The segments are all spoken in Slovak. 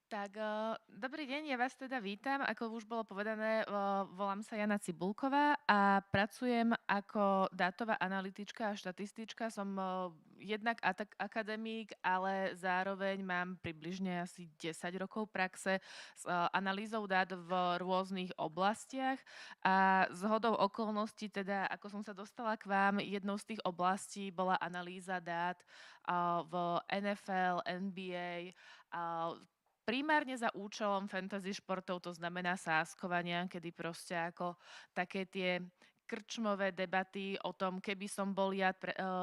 Dobrý deň, ja vás teda vítam. Ako už bolo povedané, volám sa Jana Cibulková a pracujem ako dátová analytička a štatistička. Som jednak akademík, ale zároveň mám približne asi 10 rokov praxe s analýzou dát v rôznych oblastiach a zhodou okolností, teda ako som sa dostala k vám, jednou z tých oblastí bola analýza dát v NFL, NBA, primárne za účelom fantasy športov, to znamená sáskovania, kedy proste ako také tie krčmové debaty o tom, keby som bol ja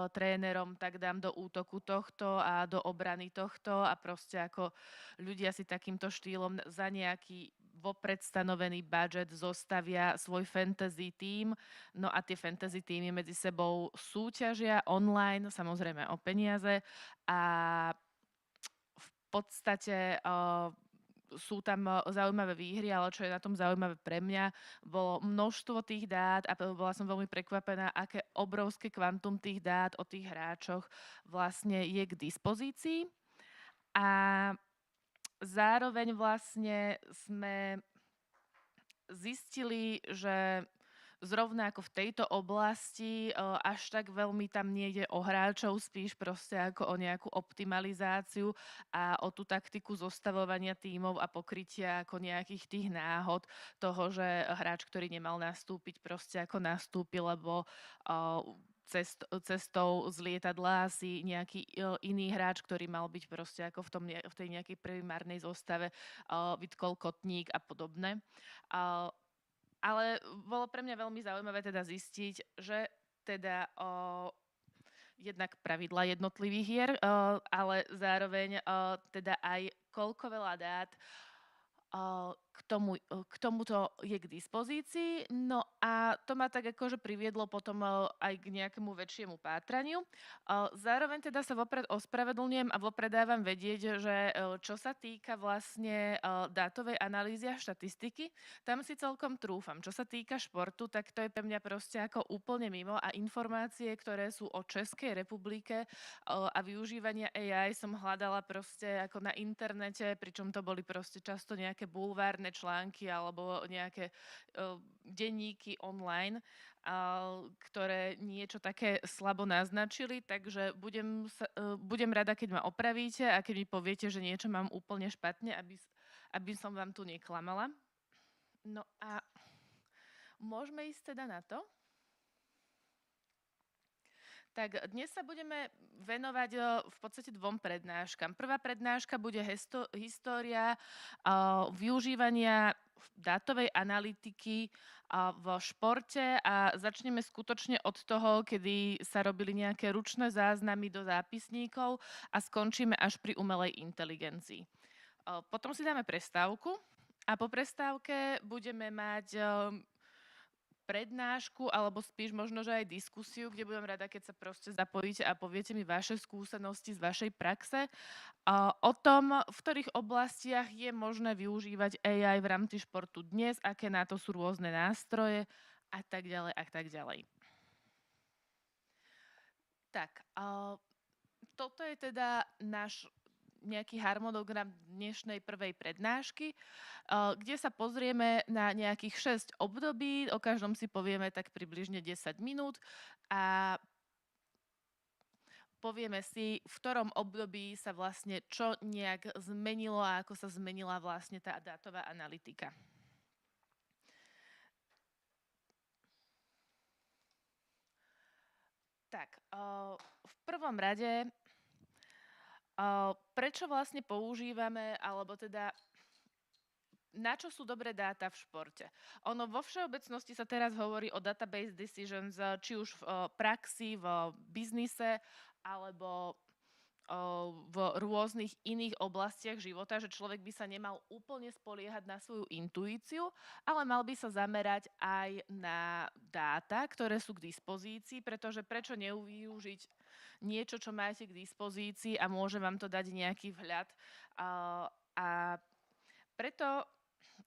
trénerom, tak dám do útoku tohto a do obrany tohto a proste ako ľudia si takýmto štýlom za nejaký vopred stanovený budget zostavia svoj fantasy tým, no a tie fantasy týmy medzi sebou súťažia online, samozrejme o peniaze a v podstate sú tam zaujímavé výhry, ale čo je na tom zaujímavé pre mňa, bolo množstvo tých dát a bola som veľmi prekvapená, aké obrovské kvantum tých dát o tých hráčoch vlastne je k dispozícii. A zároveň vlastne sme zistili, že zrovna ako v tejto oblasti až tak veľmi tam nejde o hráčov, spíš proste ako o nejakú optimalizáciu a o tú taktiku zostavovania tímov a pokrytia ako nejakých tých náhod toho, že hráč, ktorý nemal nastúpiť, proste ako nastúpil, lebo cestou z lietadla si nejaký iný hráč, ktorý mal byť proste ako v tej nejakej primárnej zostave, vytkol kotník a podobné. Ale bolo pre mňa veľmi zaujímavé teda zistiť, že teda jednak pravidla jednotlivých hier, ale zároveň teda aj koľko veľa dát k tomuto je k dispozícii. No a to ma tak akože priviedlo potom aj k nejakému väčšiemu pátraniu. Zároveň teda sa vopred ospravedlňujem a vopred dávam vedieť, že čo sa týka vlastne dátovej analýzy a štatistiky, tam si celkom trúfam. Čo sa týka športu, tak to je pre mňa proste ako úplne mimo a informácie, ktoré sú o Českej republike a využívania AI som hľadala proste ako na internete, pričom to boli proste často nejaké bulvárne články alebo nejaké denníky online, ktoré niečo také slabo naznačili, takže budem rada, keď ma opravíte a keď mi poviete, že niečo mám úplne špatne, aby som vám tu neklamala. No a môžeme ísť teda na to? Tak dnes sa budeme venovať v podstate dvom prednáškam. Prvá prednáška bude história využívania dátovej analytiky v športe a začneme skutočne od toho, kedy sa robili nejaké ručné záznamy do zápisníkov a skončíme až pri umelej inteligencii. Potom si dáme prestávku a po prestávke budeme mať prednášku, alebo spíš možno, že aj diskusiu, kde budem rada, keď sa proste zapojíte a poviete mi vaše skúsenosti z vašej praxe o tom, v ktorých oblastiach je možné využívať AI v rámci športu dnes, aké na to sú rôzne nástroje a tak ďalej a tak ďalej. Tak, toto je teda náš nejaký harmonogram dnešnej prvej prednášky, kde sa pozrieme na nejakých 6 období, o každom si povieme tak približne 10 minút a povieme si, v ktorom období sa vlastne čo nejak zmenilo a ako sa zmenila vlastne tá dátová analytika. Tak, v prvom rade prečo vlastne používame, alebo teda na čo sú dobré dáta v športe? Ono vo všeobecnosti sa teraz hovorí o database decisions, či už v praxi, v biznise, alebo v rôznych iných oblastiach života, že človek by sa nemal úplne spoliehať na svoju intuíciu, ale mal by sa zamerať aj na dáta, ktoré sú k dispozícii, pretože prečo nevyužiť niečo, čo máte k dispozícii a môže vám to dať nejaký vhľad. A preto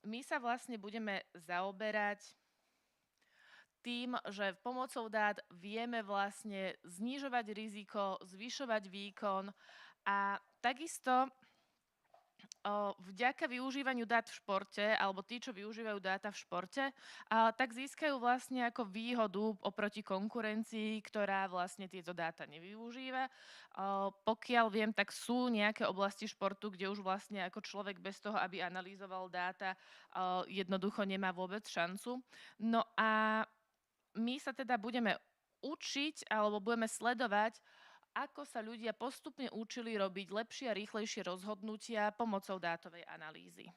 my sa vlastne budeme zaoberať tým, že pomocou dát vieme vlastne znižovať riziko, zvyšovať výkon a takisto vďaka využívaniu dát v športe, alebo tí, čo využívajú dáta v športe, tak získajú vlastne ako výhodu oproti konkurencii, ktorá vlastne tieto dáta nevyužíva. Pokiaľ viem, tak sú nejaké oblasti športu, kde už vlastne ako človek bez toho, aby analyzoval dáta, jednoducho nemá vôbec šancu. No a my sa teda budeme učiť alebo budeme sledovať, ako sa ľudia postupne učili robiť lepšie a rýchlejšie rozhodnutia pomocou dátovej analýzy.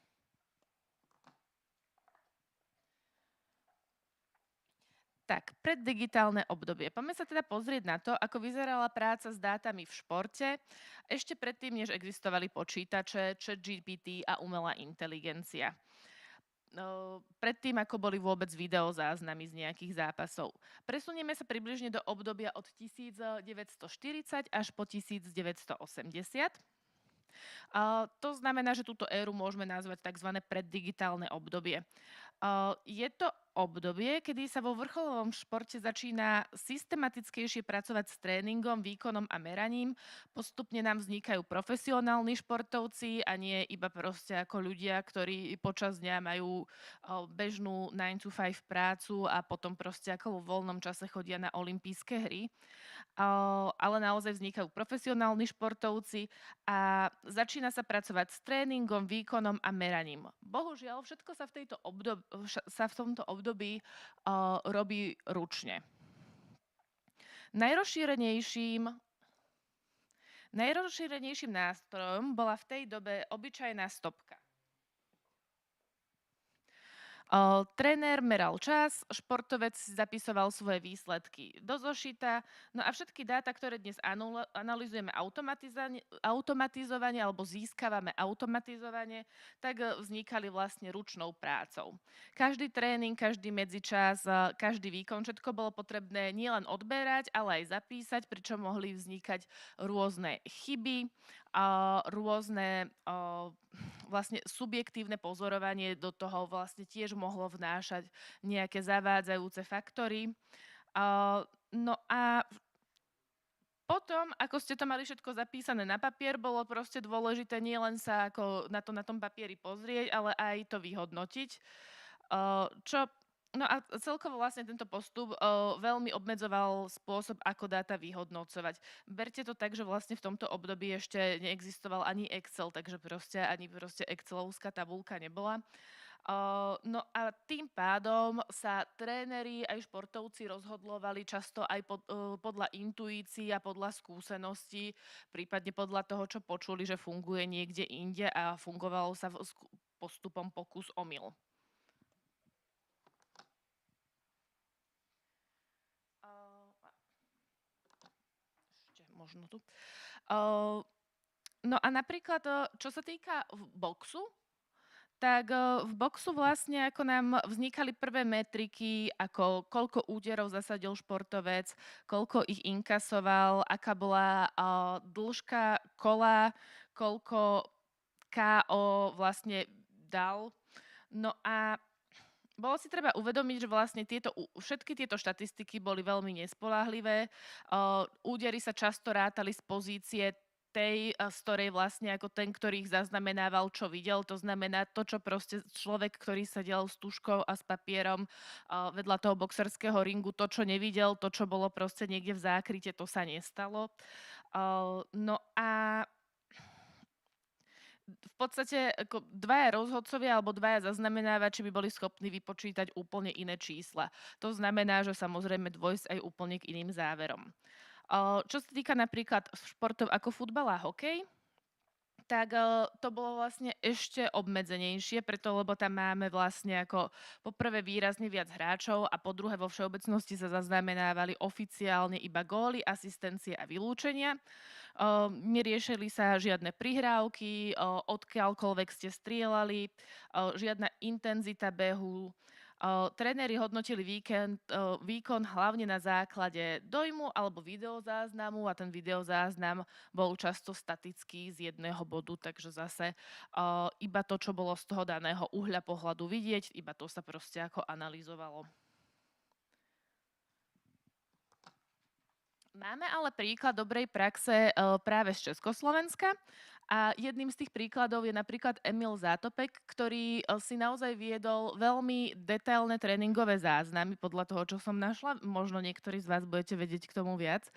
Tak, preddigitálne obdobie. Poďme sa teda pozrieť na to, ako vyzerala práca s dátami v športe ešte predtým, než existovali počítače, ChatGPT a umelá inteligencia. Predtým, ako boli vôbec videozáznamy z nejakých zápasov. Presunieme sa približne do obdobia od 1940 až po 1980. To znamená, že túto éru môžeme nazvať tzv. Preddigitálne obdobie. Je to obdobie, kedy sa vo vrcholovom športe začína systematickejšie pracovať s tréningom, výkonom a meraním. Postupne nám vznikajú profesionálni športovci a nie iba proste ako ľudia, ktorí počas dňa majú bežnú 9 to 5 prácu a potom proste ako vo voľnom čase chodia na olympijské hry. Ale naozaj vznikajú profesionálni športovci a začína sa pracovať s tréningom, výkonom a meraním. Bohužiaľ, všetko sa v tomto období robí ručne. Najrozšírenejším nástrojom bola v tej dobe obyčajná stopka. Tréner meral čas, športovec si zapisoval svoje výsledky do zošita, no a všetky dáta, ktoré dnes analyzujeme automatizovane alebo získavame automatizovane, tak vznikali vlastne ručnou prácou. Každý tréning, každý medzičas, každý výkon, všetko bolo potrebné nielen odberať, ale aj zapísať, pričom mohli vznikať rôzne chyby, rôzne vlastne subjektívne pozorovanie do toho vlastne tiež mohlo vnášať nejaké zavádzajúce faktory. No a potom, ako ste to mali všetko zapísané na papier, bolo proste dôležité nielen sa ako na tom papieri pozrieť, ale aj to vyhodnotiť. No a celkovo vlastne tento postup veľmi obmedzoval spôsob, ako dáta vyhodnocovať. Berte to tak, že vlastne v tomto období ešte neexistoval ani Excel, takže ani Excelovská tabuľka nebola. No a tým pádom sa tréneri aj športovci rozhodlovali často aj podľa intuícií a podľa skúseností, prípadne podľa toho, čo počuli, že funguje niekde inde a fungovalo sa postupom pokus-omyl. Možno tu. No a napríklad, čo sa týka boxu, tak v boxu vlastne ako nám vznikali prvé metriky, ako koľko úderov zasadil športovec, koľko ich inkasoval, aká bola dĺžka kola, koľko KO vlastne dal. No a bolo si treba uvedomiť, že vlastne všetky tieto štatistiky boli veľmi nespoľahlivé. Údery sa často rátali z pozície tej, z ktorej vlastne ako ten, ktorý ich zaznamenával, čo videl. To znamená to, čo proste človek, ktorý sedel s tuškou a s papierom vedľa toho boxerského ringu, to, čo nevidel, to, čo bolo proste niekde v zákryte, to sa nestalo. No a v podstate ako dvaja rozhodcovia alebo dvaja zaznamenávači by boli schopní vypočítať úplne iné čísla. To znamená, že samozrejme dôjsť aj úplne k iným záverom. Čo sa týka napríklad športov ako futbal a hokej, tak to bolo vlastne ešte obmedzenejšie, lebo tam máme vlastne ako po prvé výrazne viac hráčov a po druhé vo všeobecnosti sa zaznamenávali oficiálne iba góly, asistencie a vylúčenia. Neriešili sa žiadne prihrávky, odkiaľkoľvek ste strieľali, žiadna intenzita behu. Tréneri hodnotili výkon hlavne na základe dojmu alebo videozáznamu a ten videozáznam bol často statický z jedného bodu, takže zase iba to, čo bolo z toho daného uhľa pohľadu vidieť, iba to sa proste ako analyzovalo. Máme ale príklad dobrej praxe práve z Československa A jedným z tých príkladov je napríklad Emil Zátopek, ktorý si naozaj viedol veľmi detailné tréningové záznamy podľa toho, čo som našla. Možno niektorí z vás budete vedieť k tomu viac.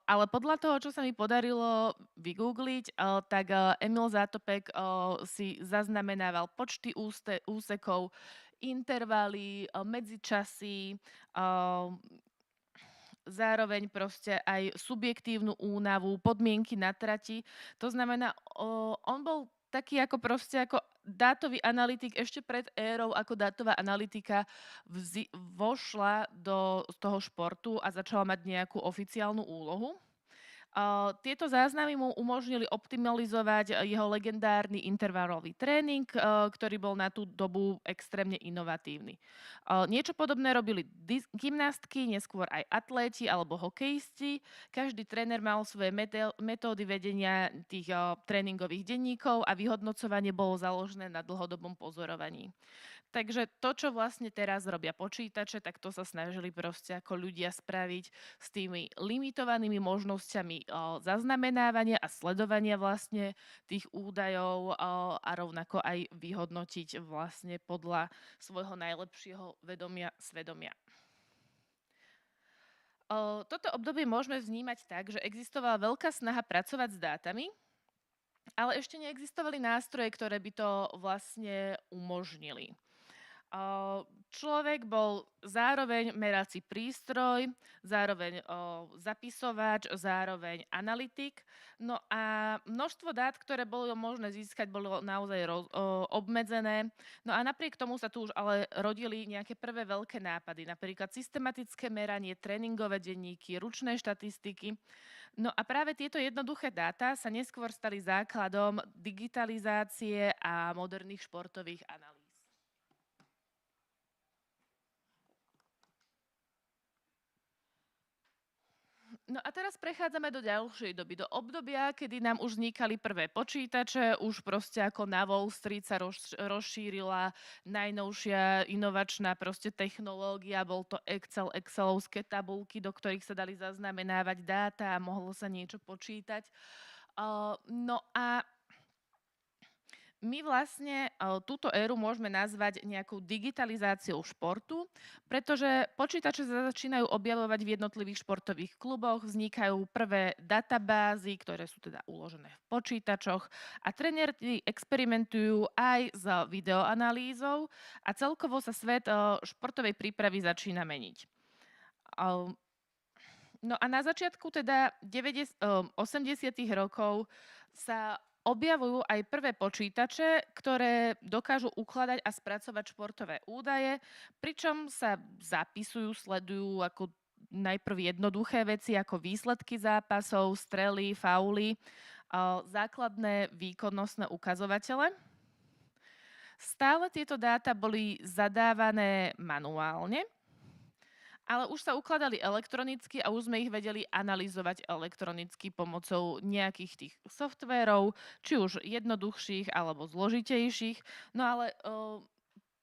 Ale podľa toho, čo sa mi podarilo vygoogliť, tak Emil Zátopek si zaznamenával počty úsekov, intervaly, medzičasy, zároveň proste aj subjektívnu únavu, podmienky na trati. To znamená, on bol taký ako proste ako dátový analytik ešte pred érou, ako dátová analytika vošla do toho športu a začala mať nejakú oficiálnu úlohu. Tieto záznamy mu umožnili optimalizovať jeho legendárny intervalový tréning, ktorý bol na tú dobu extrémne inovatívny. Niečo podobné robili gymnastky, neskôr aj atléti alebo hokejisti. Každý tréner mal svoje metódy vedenia tých tréningových denníkov a vyhodnocovanie bolo založené na dlhodobom pozorovaní. Takže to, čo vlastne teraz robia počítače, tak to sa snažili proste ako ľudia spraviť s tými limitovanými možnosťami zaznamenávania a sledovania vlastne tých údajov a rovnako aj vyhodnotiť vlastne podľa svojho najlepšieho vedomia, svedomia. Toto obdobie môžeme vnímať tak, že existovala veľká snaha pracovať s dátami, ale ešte neexistovali nástroje, ktoré by to vlastne umožnili. Človek bol zároveň merací prístroj, zároveň zapisovač, zároveň analytik. No a množstvo dát, ktoré bolo možné získať, bolo naozaj obmedzené. No a napriek tomu sa tu už ale rodili nejaké prvé veľké nápady, napríklad systematické meranie, tréningové denníky, ručné štatistiky. No a práve tieto jednoduché dáta sa neskôr stali základom digitalizácie a moderných športových analýz. No a teraz prechádzame do ďalšej doby, do obdobia, kedy nám už vznikali prvé počítače, už proste ako na Wall Street sa rozšírila najnovšia inovačná proste technológia, bol to Excel, excelovské tabulky, do ktorých sa dali zaznamenávať dáta a mohlo sa niečo počítať. No a my vlastne túto éru môžeme nazvať nejakou digitalizáciou športu, pretože počítače sa začínajú objavovať v jednotlivých športových kluboch, vznikajú prvé databázy, ktoré sú teda uložené v počítačoch a tréneri experimentujú aj s videoanalýzou a celkovo sa svet športovej prípravy začína meniť. No a na začiatku teda 80. rokov sa objavujú aj prvé počítače, ktoré dokážu ukladať a spracovať športové údaje, pričom sa zapisujú, sledujú ako najprv jednoduché veci ako výsledky zápasov, strely, fauly, základné výkonnostné ukazovatele. Stále tieto dáta boli zadávané manuálne, ale už sa ukladali elektronicky a už sme ich vedeli analyzovať elektronicky pomocou nejakých tých softvérov, či už jednoduchších alebo zložitejších. No ale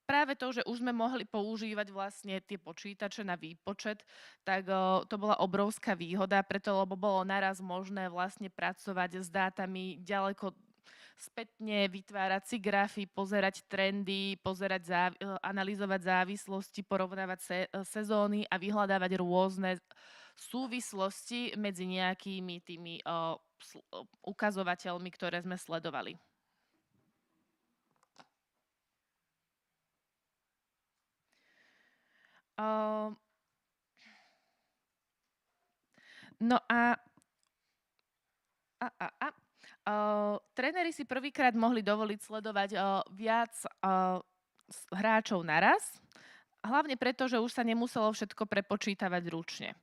práve to, že už sme mohli používať vlastne tie počítače na výpočet, tak to bola obrovská výhoda, preto lebo bolo naraz možné vlastne pracovať s dátami ďaleko spätne, vytvárať si grafy, pozerať trendy, analyzovať závislosti, porovnávať sezóny a vyhľadávať rôzne súvislosti medzi nejakými tými ukazovateľmi, ktoré sme sledovali. No a tréneri si prvýkrát mohli dovoliť sledovať viac hráčov naraz, hlavne preto, že už sa nemuselo všetko prepočítavať ručne.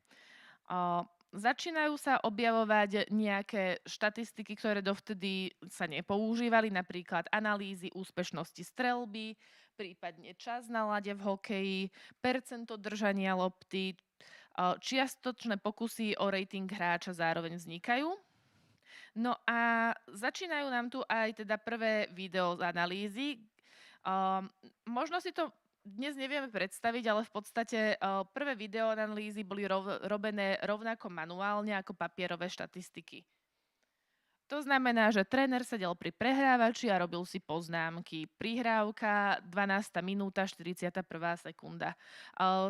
Začínajú sa objavovať nejaké štatistiky, ktoré dovtedy sa nepoužívali, napríklad analýzy úspešnosti streľby, prípadne čas na ľade v hokeji, percento držania lopty, čiastočné pokusy o rating hráča zároveň vznikajú. No a začínajú nám tu aj teda prvé videoanalýzy. Možno si to dnes nevieme predstaviť, ale v podstate prvé videoanalýzy boli robené rovnako manuálne ako papierové štatistiky. To znamená, že tréner sedel pri prehrávači a robil si poznámky. Prihrávka 12. minúta, 41. sekunda.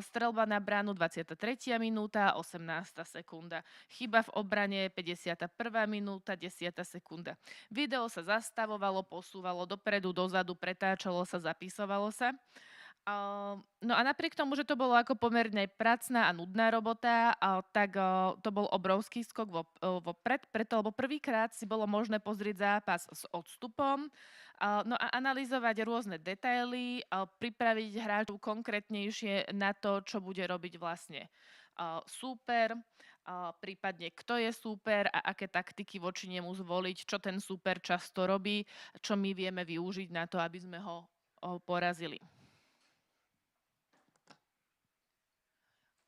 Strelba na bránu 23. minúta, 18. sekunda. Chyba v obrane 51. minúta, 10. sekunda. Video sa zastavovalo, posúvalo dopredu, dozadu, pretáčalo sa, zapisovalo sa. No a napriek tomu, že to bolo ako pomerne pracná a nudná robota, tak to bol obrovský skok vopred, preto lebo prvýkrát si bolo možné pozrieť zápas s odstupom, no a analyzovať rôzne detaily, pripraviť hráčov konkrétnejšie na to, čo bude robiť vlastne súper, prípadne kto je súper a aké taktiky voči nemu zvoliť, čo ten súper často robí, čo my vieme využiť na to, aby sme ho porazili.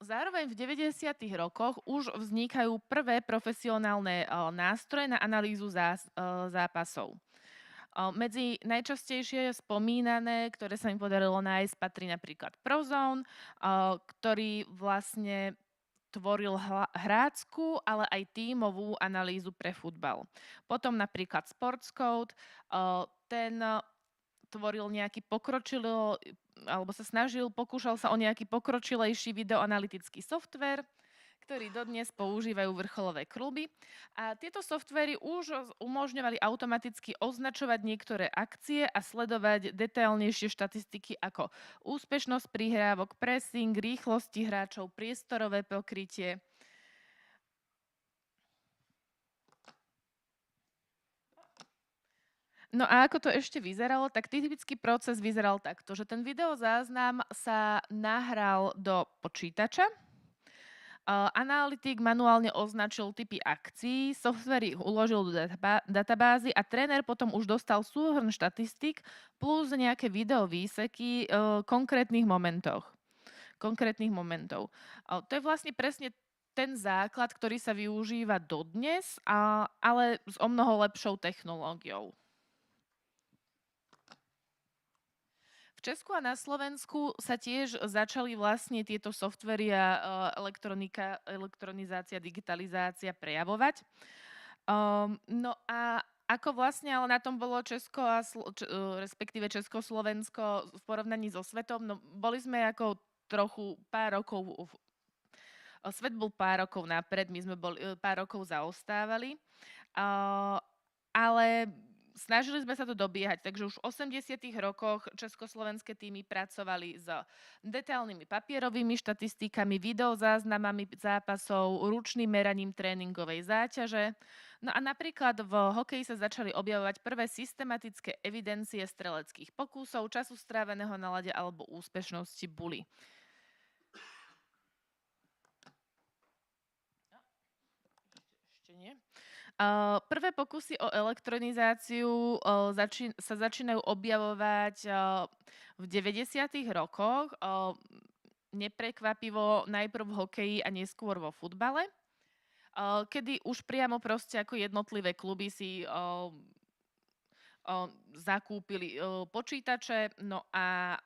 Zároveň v 90. rokoch už vznikajú prvé profesionálne nástroje na analýzu zápasov. Medzi najčastejšie spomínané, ktoré sa mi podarilo nájsť, patrí napríklad Prozone, ktorý vlastne tvoril hrácku, ale aj tímovú analýzu pre futbal. Potom napríklad Sportscode, ten tvoril nejaký alebo sa pokúšal sa o nejaký pokročilejší videoanalytický softvér, ktorý dodnes používajú vrcholové kluby. A tieto softvéry už umožňovali automaticky označovať niektoré akcie a sledovať detailnejšie štatistiky ako úspešnosť prihrávok, pressing, rýchlosti hráčov, priestorové pokrytie. No a ako to ešte vyzeralo, tak typický proces vyzeral takto, že ten videozáznam sa nahral do počítača, analytik manuálne označil typy akcií, software ich uložil do databázy a tréner potom už dostal súhrn štatistik plus nejaké videovýseky konkrétnych momentov. To je vlastne presne ten základ, ktorý sa využíva dodnes, ale s omnoho lepšou technológiou. V Česku a na Slovensku sa tiež začali vlastne tieto softvery a elektronizácia, digitalizácia prejavovať. No a ako vlastne ale na tom bolo Česko respektíve Československo v porovnaní so svetom, no boli sme ako trochu svet bol pár rokov napred, my sme boli pár rokov zaostávali, ale snažili sme sa to dobiehať, takže už v 80. rokoch československé týmy pracovali s detailnými papierovými štatistikami, videozáznamami zápasov, ručným meraním tréningovej záťaže. No a napríklad v hokeji sa začali objavovať prvé systematické evidencie streleckých pokusov, času stráveného na ľade alebo úspešnosti buly. Ešte nie. Prvé pokusy o elektronizáciu sa začínajú objavovať v 90. rokoch, neprekvapivo najprv v hokeji a neskôr vo futbale, kedy už priamo proste ako jednotlivé kluby si zakúpili počítače, no a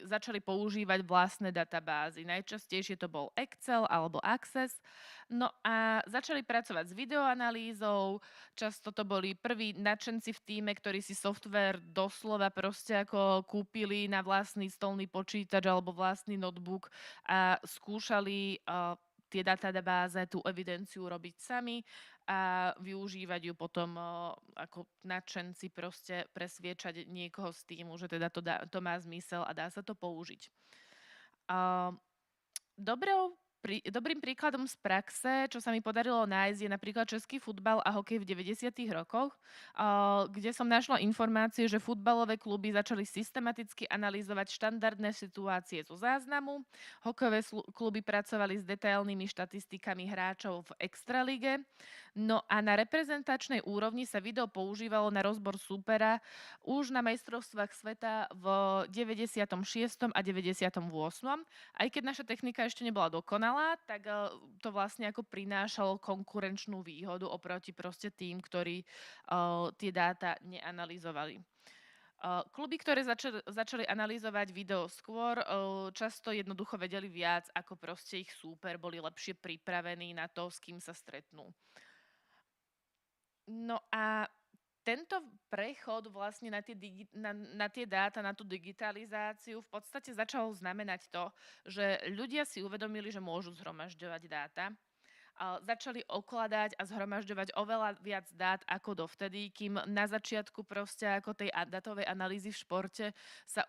začali používať vlastné databázy. Najčastejšie to bol Excel alebo Access. No a začali pracovať s videoanalýzou. Často to boli prví nadšenci v tíme, ktorí si software doslova proste ako kúpili na vlastný stolný počítač alebo vlastný notebook a skúšali tie databáze, tú evidenciu robiť sami a využívať ju potom ako nadšenci proste presviečať niekoho z týmu, že teda to má zmysel a dá sa to použiť. Dobrým príkladom z praxe, čo sa mi podarilo nájsť, je napríklad český futbal a hokej v 90. rokoch, kde som našla informácie, že futbalové kluby začali systematicky analyzovať štandardné situácie zo záznamu, hokejové kluby pracovali s detailnými štatistikami hráčov v extralige, no a na reprezentačnej úrovni sa video používalo na rozbor súpera už na majstrovstvách sveta v 96. a 98. Aj keď naša technika ešte nebola dokonalá, tak to vlastne ako prinášalo konkurenčnú výhodu oproti proste tým, ktorí tie dáta neanalyzovali. Kluby, ktoré začali analyzovať video skôr, často jednoducho vedeli viac, ako proste ich súper, boli lepšie pripravení na to, s kým sa stretnú. No a tento prechod vlastne na tie dáta, na tú digitalizáciu v podstate začal znamenať to, že ľudia si uvedomili, že môžu zhromažďovať dáta. Začali okladať a zhromažďovať oveľa viac dát ako dovtedy, kým na začiatku proste ako tej datovej analýzy v športe sa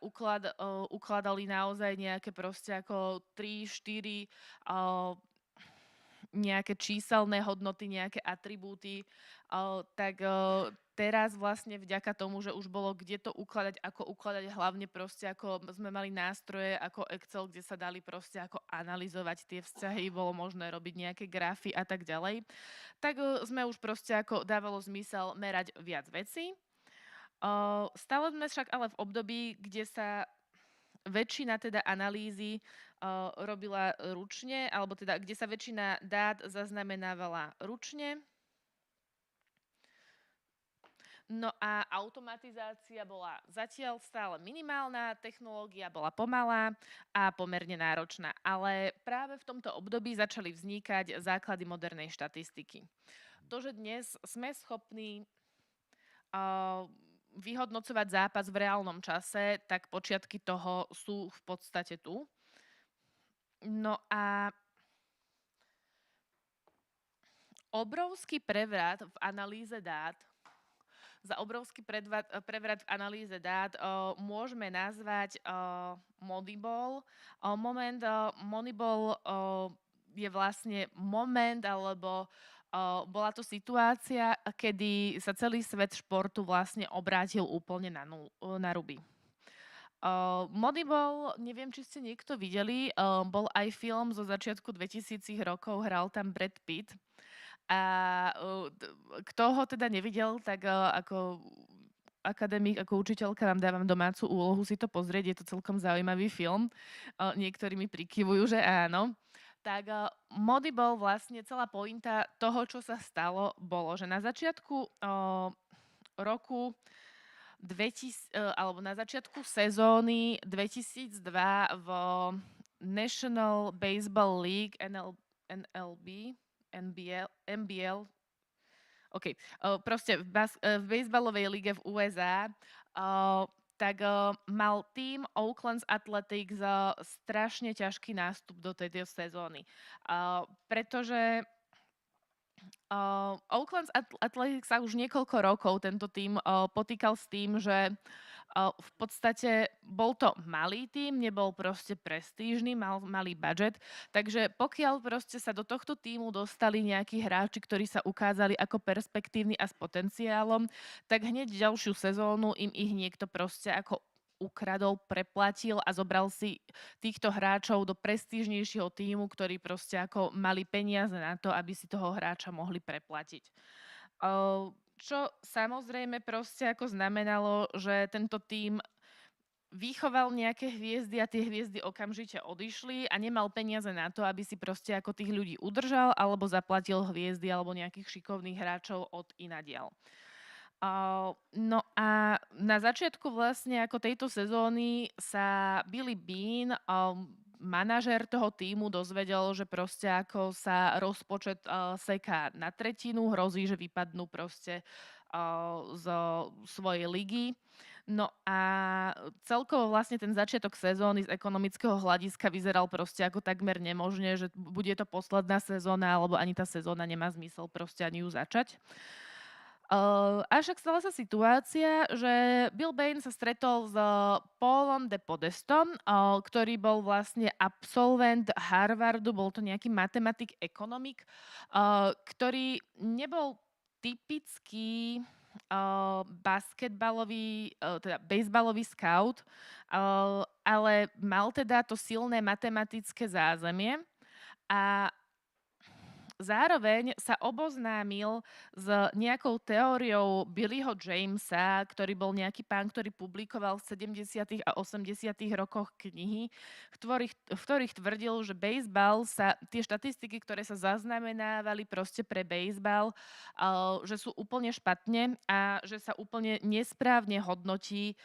ukladali naozaj nejaké proste ako 3, 4 nejaké číselné hodnoty, nejaké atribúty, tak teraz vlastne vďaka tomu, že už bolo kde to ukladať, ako ukladať, hlavne proste ako sme mali nástroje ako Excel, kde sa dali proste ako analyzovať tie vzťahy, bolo možné robiť nejaké grafy a tak ďalej, tak sme už proste ako dávalo zmysel merať viac vecí. Stále sme však ale v období, kde sa väčšina teda analýzy robila ručne, alebo teda kde sa väčšina dát zaznamenávala ručne. No a automatizácia bola zatiaľ stále minimálna, technológia bola pomalá a pomerne náročná, ale práve v tomto období začali vznikať základy modernej štatistiky. To, že dnes sme schopní uh, vyhodnocovať zápas v reálnom čase, tak počiatky toho sú v podstate tu. No a obrovský prevrat v analýze dát, za obrovský prevrat v analýze dát môžeme nazvať Moneyball. Moneyball je vlastne moment, alebo bola to situácia, kedy sa celý svet športu vlastne obrátil úplne na ruby. Moneyball, neviem, či ste niekto videli, bol aj film zo začiatku 2000 rokov, hral tam Brad Pitt. A kto ho teda nevidel, tak ako akademik, ako učiteľka vám dávam domácu úlohu si to pozrieť, je to celkom zaujímavý film. Niektorí mi prikyvujú, že áno. Tak Moneyball, vlastne celá pointa toho, čo sa stalo, bolo, že na začiatku roku 2000, alebo na začiatku sezóny 2002 v National Baseball League, NLB, NBL, OK, proste v bejsbalovej lige v USA, tak mal tým Oakland Athletics strašne ťažký nástup do tejto sezóny. Pretože Oakland Athletics sa už niekoľko rokov tento tým potýkal s tým, že v podstate bol to malý tým, nebol proste prestížny, mal malý budget, takže pokiaľ proste sa do tohto týmu dostali nejakí hráči, ktorí sa ukázali ako perspektívni a s potenciálom, tak hneď ďalšiu sezónu im ich niekto proste ako ukradol, preplatil a zobral si týchto hráčov do prestížnejšieho týmu, ktorí proste ako mali peniaze na to, aby si toho hráča mohli preplatiť. Čo samozrejme proste ako znamenalo, že tento tím vychoval nejaké hviezdy a tie hviezdy okamžite odišli a nemal peniaze na to, aby si proste ako tých ľudí udržal alebo zaplatil hviezdy alebo nejakých šikovných hráčov od inadiaľ. No a na začiatku vlastne ako tejto sezóny sa Billy Beane, manažér toho týmu, dozvedel, že proste ako sa rozpočet seká na tretinu, hrozí, že vypadnú proste zo svojej ligy. No a celkovo vlastne ten začiatok sezóny z ekonomického hľadiska vyzeral proste ako takmer nemožne, že bude to posledná sezóna, alebo ani tá sezóna nemá zmysel proste ani ju začať. Avšak stala sa situácia, že Bill Bain sa stretol s Paulom de Podestom, ktorý bol vlastne absolvent Harvardu, bol to nejaký matematik, ekonomik, ktorý nebol typický basketbalový, teda bejsbalový scout, ale mal teda to silné matematické zázemie a zároveň sa oboznámil s nejakou teóriou Billyho Jamesa, ktorý bol nejaký pán, ktorý publikoval v 70. a 80. rokoch knihy, v ktorých tvrdil, že bejsbal tie štatistiky, ktoré sa zaznamenávali proste pre bejsbal, že sú úplne špatne a že sa úplne nesprávne hodnotí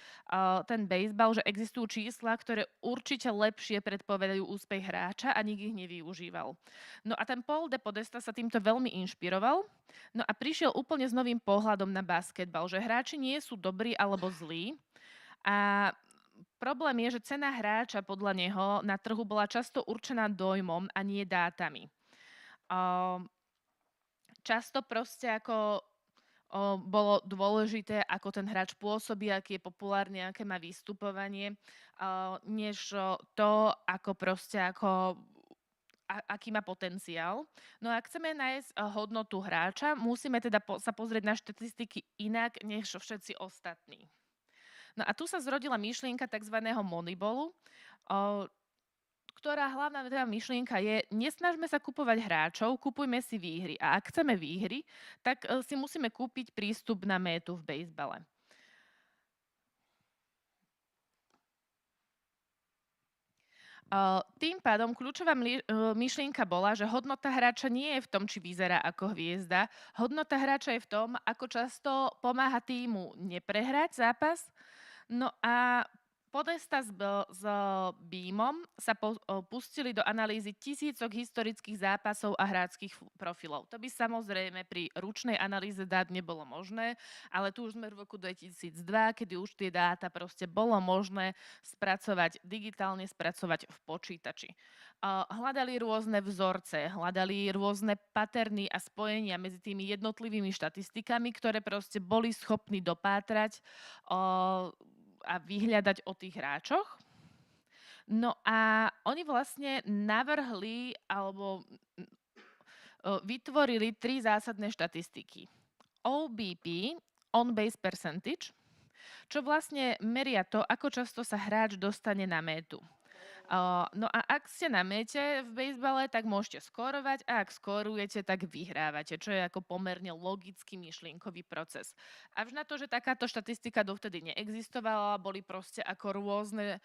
ten bejsbal, že existujú čísla, ktoré určite lepšie predpovedajú úspech hráča a nik ich nevyužíval. No a ten Paul de Podest mesta sa týmto veľmi inšpiroval. No a prišiel úplne s novým pohľadom na basketbal, že hráči nie sú dobrí alebo zlí. A problém je, že cena hráča podľa neho na trhu bola často určená dojmom a nie dátami. Ehm, Často proste ako bolo dôležité, ako ten hráč pôsobí, aký je populárny, aké má vystupovanie, než to, ako proste ako aký má potenciál. No a ak chceme nájsť hodnotu hráča, musíme teda sa pozrieť na štatistiky inak, než všetci ostatní. No a tu sa zrodila myšlienka tzv. Moneyballu, ktorá hlavná teda myšlienka je, nesnažme sa kupovať hráčov, kupujme si výhry. A ak chceme výhry, tak si musíme kúpiť prístup na métu v bejsbale. Tým pádom kľúčová myšlienka bola, že hodnota hráča nie je v tom, či vyzerá ako hviezda. Hodnota hráča je v tom, ako často pomáha týmu neprehrať zápas. No a Podesta s Beamom sa pustili do analýzy tisícok historických zápasov a hráčskych profilov. To by samozrejme pri ručnej analýze dát nebolo možné, ale tu už sme v roku 2002, kedy už tie dáta proste bolo možné spracovať digitálne, spracovať v počítači. Hľadali rôzne vzorce, hľadali rôzne paterny a spojenia medzi tými jednotlivými štatistikami, ktoré proste boli schopní dopátrať a vyhľadať o tých hráčoch. No a oni vlastne navrhli alebo vytvorili 3 zásadné štatistiky. OBP, on-base percentage, čo vlastne meria to, ako často sa hráč dostane na métu. No a ak ste na mete v bejsbale, tak môžete skórovať a ak skórujete, tak vyhrávate, čo je ako pomerne logický myšlienkový proces. Až na to, že takáto štatistika dovtedy neexistovala, boli proste ako rôzne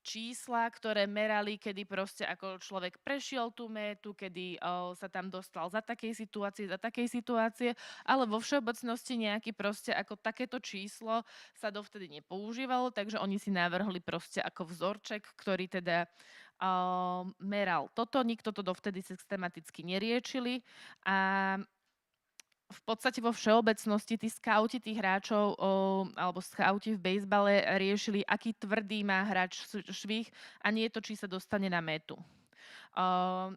čísla, ktoré merali, kedy proste ako človek prešiel tú métu, kedy sa tam dostal za takej situácie, ale vo všeobecnosti nejaký proste ako takéto číslo sa dovtedy nepoužívalo, takže oni si navrhli proste ako vzorček, ktorý teda meral toto, nikto to dovtedy systematicky neriečili a v podstate vo všeobecnosti tí skauti tých hráčov alebo skauti v bejsbale riešili, aký tvrdý má hráč švih a nie to, či sa dostane na métu.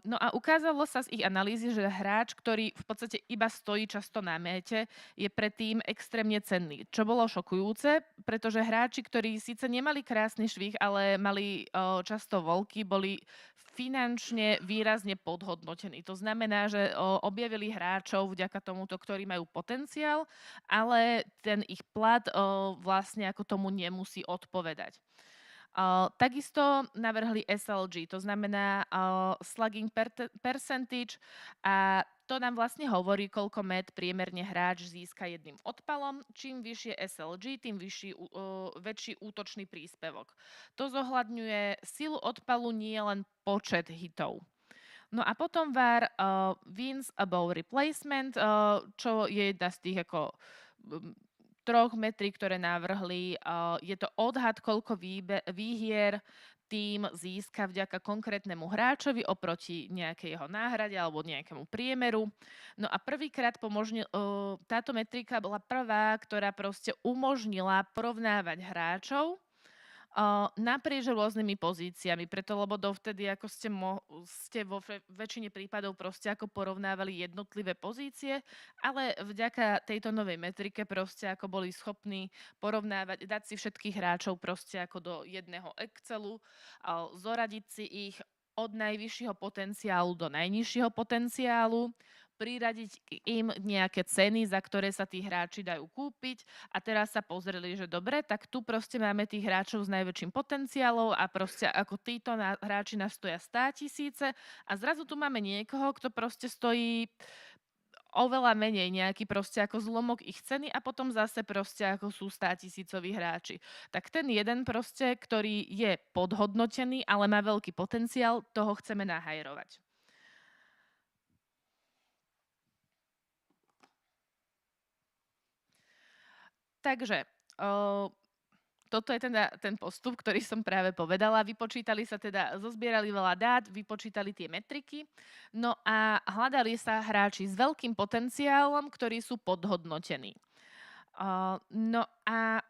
No a ukázalo sa z ich analýzy, že hráč, ktorý v podstate iba stojí často na méte, je pre tým extrémne cenný. Čo bolo šokujúce, pretože hráči, ktorí síce nemali krásny švih, ale mali často volky, boli finančne výrazne podhodnotení. To znamená, že objavili hráčov vďaka tomuto, ktorí majú potenciál, ale ten ich plat vlastne ako tomu nemusí odpovedať. Takisto navrhli SLG, to znamená slugging percentage a to nám vlastne hovorí, koľko met priemerne hráč získa jedným odpalom. Čím vyššie SLG, tým väčší útočný príspevok. To zohľadňuje silu odpalu, nie len počet hitov. No a potom VAR wins above replacement, čo je jedna z tých ako 3 metrí, ktoré navrhli. Je to odhad, koľko výhier tým získa vďaka konkrétnemu hráčovi oproti nejakej jeho náhrade alebo nejakému priemeru. No a prvýkrát táto metrika bola prvá, ktorá proste umožnila porovnávať hráčov naprieč rôznymi pozíciami, preto lebo dovtedy ako ste vo väčšine prípadov proste ako porovnávali jednotlivé pozície, ale vďaka tejto novej metrike proste ako boli schopní porovnávať, dať si všetkých hráčov proste ako do jedného Excelu, zoradiť si ich od najvyššieho potenciálu do najnižšieho potenciálu, priradiť im nejaké ceny, za ktoré sa tí hráči dajú kúpiť a teraz sa pozreli, že dobre, tak tu proste máme tých hráčov s najväčším potenciálom a proste ako títo hráči nás stoja 100 000 a zrazu tu máme niekoho, kto proste stojí oveľa menej, nejaký proste ako zlomok ich ceny a potom zase proste ako sú 100 000 hráči. Tak ten jeden proste, ktorý je podhodnotený, ale má veľký potenciál, toho chceme nahajrovať. Takže toto je teda ten postup, ktorý som práve povedala. Vypočítali sa teda, zozbierali veľa dát, vypočítali tie metriky, no a hľadali sa hráči s veľkým potenciálom, ktorí sú podhodnotení. No a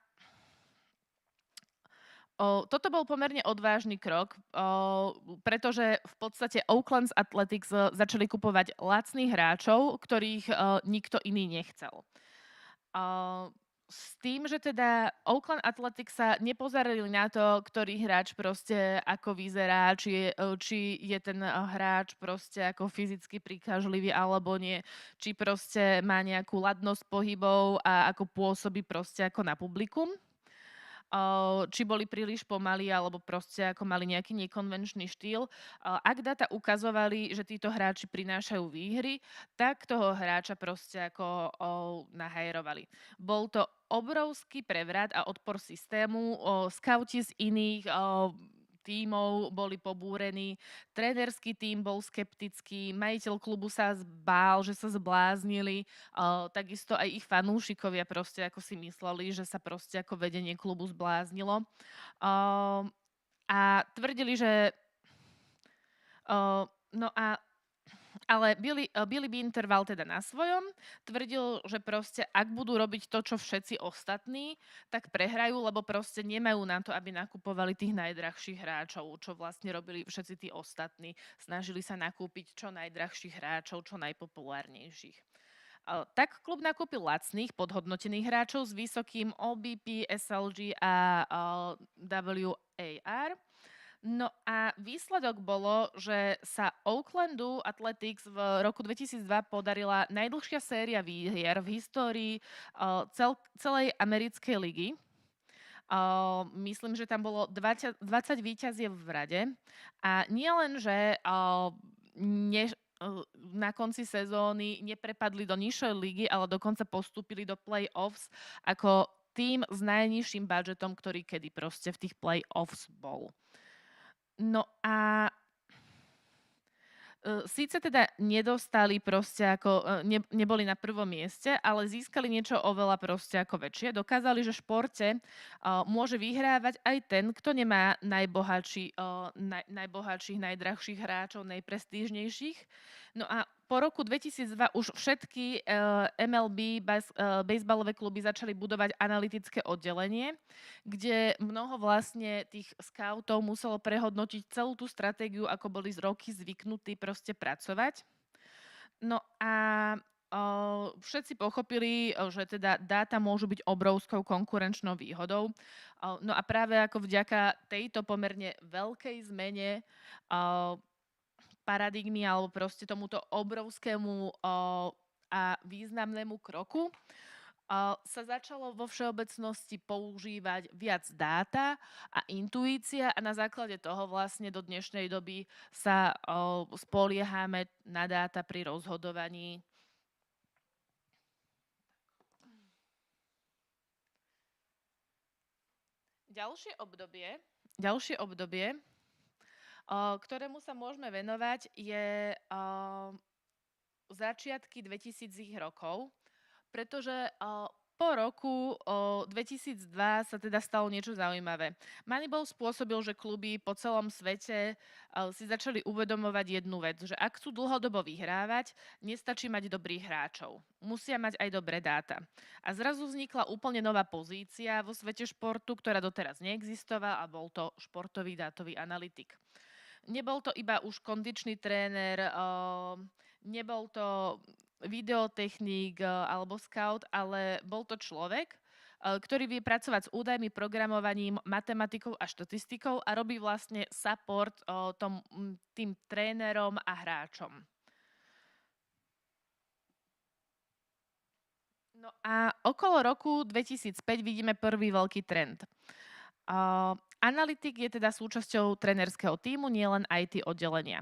toto bol pomerne odvážny krok, pretože v podstate Oakland Athletics začali kupovať lacných hráčov, ktorých nikto iný nechcel. S tým, že teda Oakland Athletics sa nepozerali na to, ktorý hráč proste ako vyzerá, či je ten hráč proste ako fyzicky príťažlivý alebo nie, či proste má nejakú ladnosť pohybov a ako pôsobí proste ako na publikum. Či boli príliš pomalí alebo proste ako mali nejaký nekonvenčný štýl. Ak dáta ukazovali, že títo hráči prinášajú výhry, tak toho hráča proste ako nahajrovali. Bol to obrovský prevrat a odpor systému. Skauti z iných tímov boli pobúrení, trénerský tím bol skeptický, majiteľ klubu sa bál, že sa zbláznili, takisto aj ich fanúšikovia proste ako si mysleli, že sa proste ako vedenie klubu zbláznilo. A tvrdili, že no a ale Billy Beane trval teda na svojom, tvrdil, že proste ak budú robiť to, čo všetci ostatní, tak prehrajú, lebo proste nemajú na to, aby nakupovali tých najdrahších hráčov, čo vlastne robili všetci tí ostatní. Snažili sa nakúpiť čo najdrahších hráčov, čo najpopulárnejších. Tak klub nakúpil lacných, podhodnotených hráčov s vysokým OBP, SLG a WAR. No a výsledok bolo, že sa Oaklandu Athletics v roku 2002 podarila najdlhšia séria výhier v histórii celej americkej ligy. Myslím, že tam bolo 20 víťaziev v rade. A nie len, že na konci sezóny neprepadli do nižšej ligy, ale dokonca postúpili do play-offs ako tým s najnižším budžetom, ktorý kedy proste v tých play-offs bol. No a síce teda nedostali proste ako, neboli na prvom mieste, ale získali niečo oveľa proste ako väčšie. Dokázali, že v športe môže vyhrávať aj ten, kto nemá najbohatších, najdrahších hráčov, najprestížnejších. No a po roku 2002 už všetky MLB baseballové kluby začali budovať analytické oddelenie, kde mnoho vlastne tých scoutov muselo prehodnotiť celú tú stratégiu, ako boli z roky zvyknutí proste pracovať. No a všetci pochopili, že teda dáta môžu byť obrovskou konkurenčnou výhodou. No a práve ako vďaka tejto pomerne veľkej zmene paradigmy alebo proste tomuto obrovskému a významnému kroku sa začalo vo všeobecnosti používať viac dáta a intuícia a na základe toho vlastne do dnešnej doby sa spoliehame na dáta pri rozhodovaní. Ďalšie obdobie, ktorému sa môžeme venovať, je začiatky 2000 rokov, pretože po roku 2002 sa teda stalo niečo zaujímavé. Moneyball spôsobil, že kluby po celom svete si začali uvedomovať jednu vec, že ak chcú dlhodobo vyhrávať, nestačí mať dobrých hráčov. Musia mať aj dobré dáta. A zrazu vznikla úplne nová pozícia vo svete športu, ktorá doteraz neexistovala, a bol to športový dátový analytik. Nebol to iba už kondičný tréner, nebol to videotechnik alebo scout, ale bol to človek, ktorý vie pracovať s údajmi, programovaním, matematikou a štatistikou a robí vlastne support tým trénerom a hráčom. No a okolo roku 2005 vidíme prvý veľký trend. Analytik je teda súčasťou trénerského tímu, nielen IT oddelenia.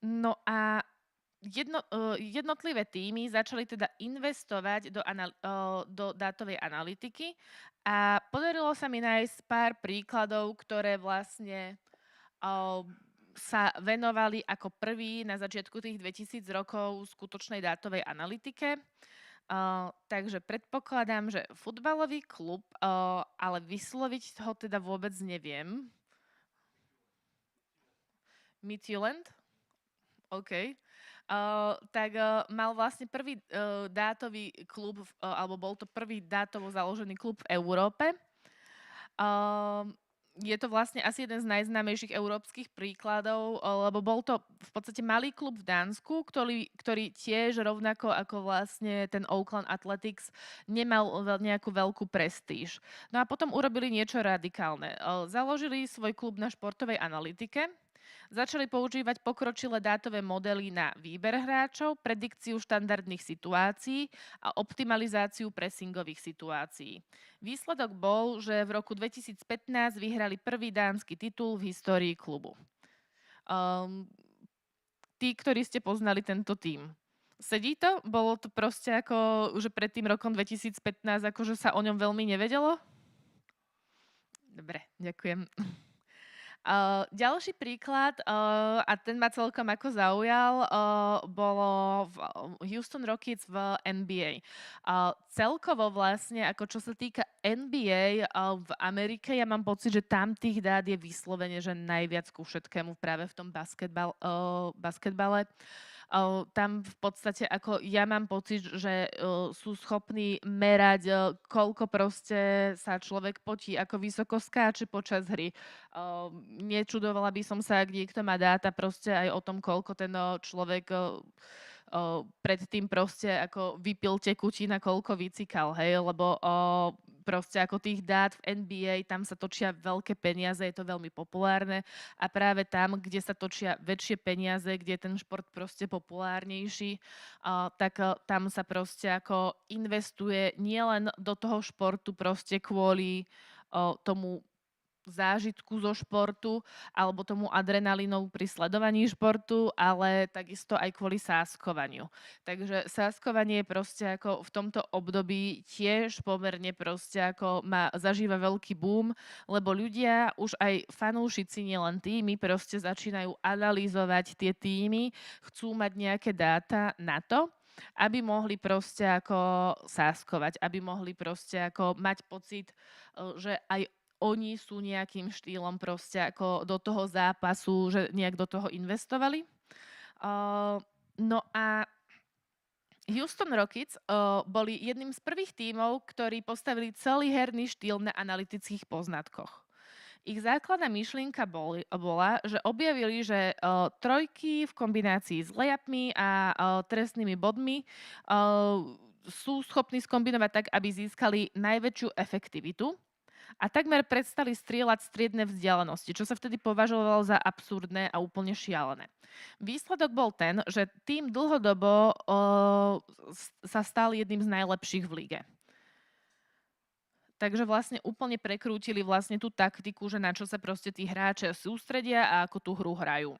No a jednotlivé týmy začali teda investovať do dátovej analytiky a podarilo sa mi nájsť pár príkladov, ktoré vlastne sa venovali ako prví na začiatku tých 2000 rokov skutočnej dátovej analytike. Takže predpokladám, že futbalový klub, ale vysloviť ho teda vôbec neviem. Midtjylland? OK. Tak mal vlastne prvý dátový klub, alebo bol to prvý dátovo založený klub v Európe. Je to vlastne asi jeden z najznámejších európskych príkladov, lebo bol to v podstate malý klub v Dánsku, ktorý tiež rovnako ako vlastne ten Oakland Athletics nemal nejakú veľkú prestíž. No a potom urobili niečo radikálne. Založili svoj klub na športovej analytike. Začali používať pokročilé dátové modely na výber hráčov, predikciu štandardných situácií a optimalizáciu pressingových situácií. Výsledok bol, že v roku 2015 vyhrali prvý dánsky titul v histórii klubu. Tí, ktorí ste poznali tento tím. Sedí to? Bolo to proste ako, že pred tým rokom 2015 akože sa o ňom veľmi nevedelo? Dobre, ďakujem. Ďalší príklad, a ten ma celkom ako zaujal, bolo v Houston Rockets v NBA. Celkovo vlastne, ako čo sa týka NBA v Amerike, ja mám pocit, že tam tých dát je vyslovene, že najviac ku všetkému práve v tom basketbale. Tam v podstate ako ja mám pocit, že sú schopní merať, koľko proste sa človek potí, ako vysoko skáče počas hry. Nečudovala by som sa, ak niekto má dáta proste aj o tom, koľko ten človek predtým proste ako vypil tekutina, koľko vycikal, hej, lebo proste ako tých dát v NBA, tam sa točia veľké peniaze, je to veľmi populárne a práve tam, kde sa točia väčšie peniaze, kde je ten šport proste populárnejší, tak tam sa proste ako investuje nielen do toho športu proste kvôli tomu zážitku zo športu alebo tomu adrenalínu pri sledovaní športu, ale takisto aj kvôli sáskovaniu. Takže sáskovanie je proste ako v tomto období tiež pomerne proste ako zažíva veľký boom, lebo ľudia, už aj fanúšici, nielen týmy, proste začínajú analyzovať tie týmy, chcú mať nejaké dáta na to, aby mohli proste ako sáskovať, aby mohli proste ako mať pocit, že aj oni sú nejakým štýlom proste ako do toho zápasu, že nejak do toho investovali. No a Houston Rockets boli jedným z prvých tímov, ktorí postavili celý herný štýl na analytických poznatkoch. Ich základná myšlienka bola, že objavili, že trojky v kombinácii s layupmi a trestnými bodmi sú schopní skombinovať tak, aby získali najväčšiu efektivitu a takmer prestali strieľať striedne vzdialenosti, čo sa vtedy považovalo za absurdné a úplne šialené. Výsledok bol ten, že tým dlhodobo sa stal jedným z najlepších v lige. Takže vlastne úplne prekrútili vlastne tú taktiku, že na čo sa proste tí hráči sústredia a ako tú hru hrajú.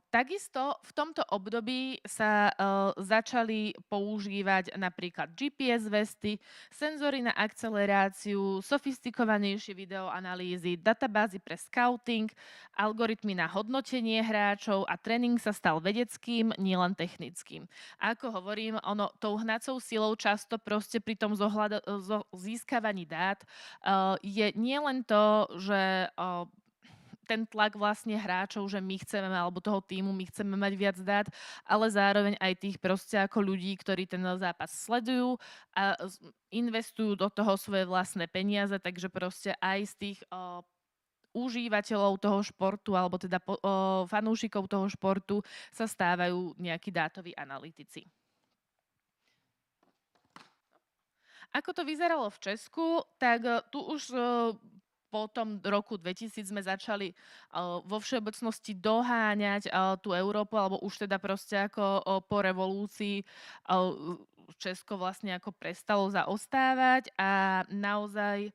Takisto v tomto období sa začali používať napríklad GPS vesty, senzory na akceleráciu, sofistikovanejšie videoanalýzy, databázy pre scouting, algoritmy na hodnotenie hráčov a tréning sa stal vedeckým, nielen technickým. A ako hovorím, tou hnacou silou často proste pri tom získavaní dát je nielen to, že ten tlak vlastne hráčov, že my chceme, alebo toho týmu, my chceme mať viac dát, ale zároveň aj tých proste ako ľudí, ktorí ten zápas sledujú a investujú do toho svoje vlastné peniaze, takže proste aj z tých užívateľov toho športu, alebo teda fanúšikov toho športu sa stávajú nejakí dátoví analytici. Ako to vyzeralo v Česku, tak tu už po tom roku 2000 sme začali vo všeobecnosti doháňať tú Európu, alebo už teda proste ako po revolúcii Česko vlastne ako prestalo zaostávať a naozaj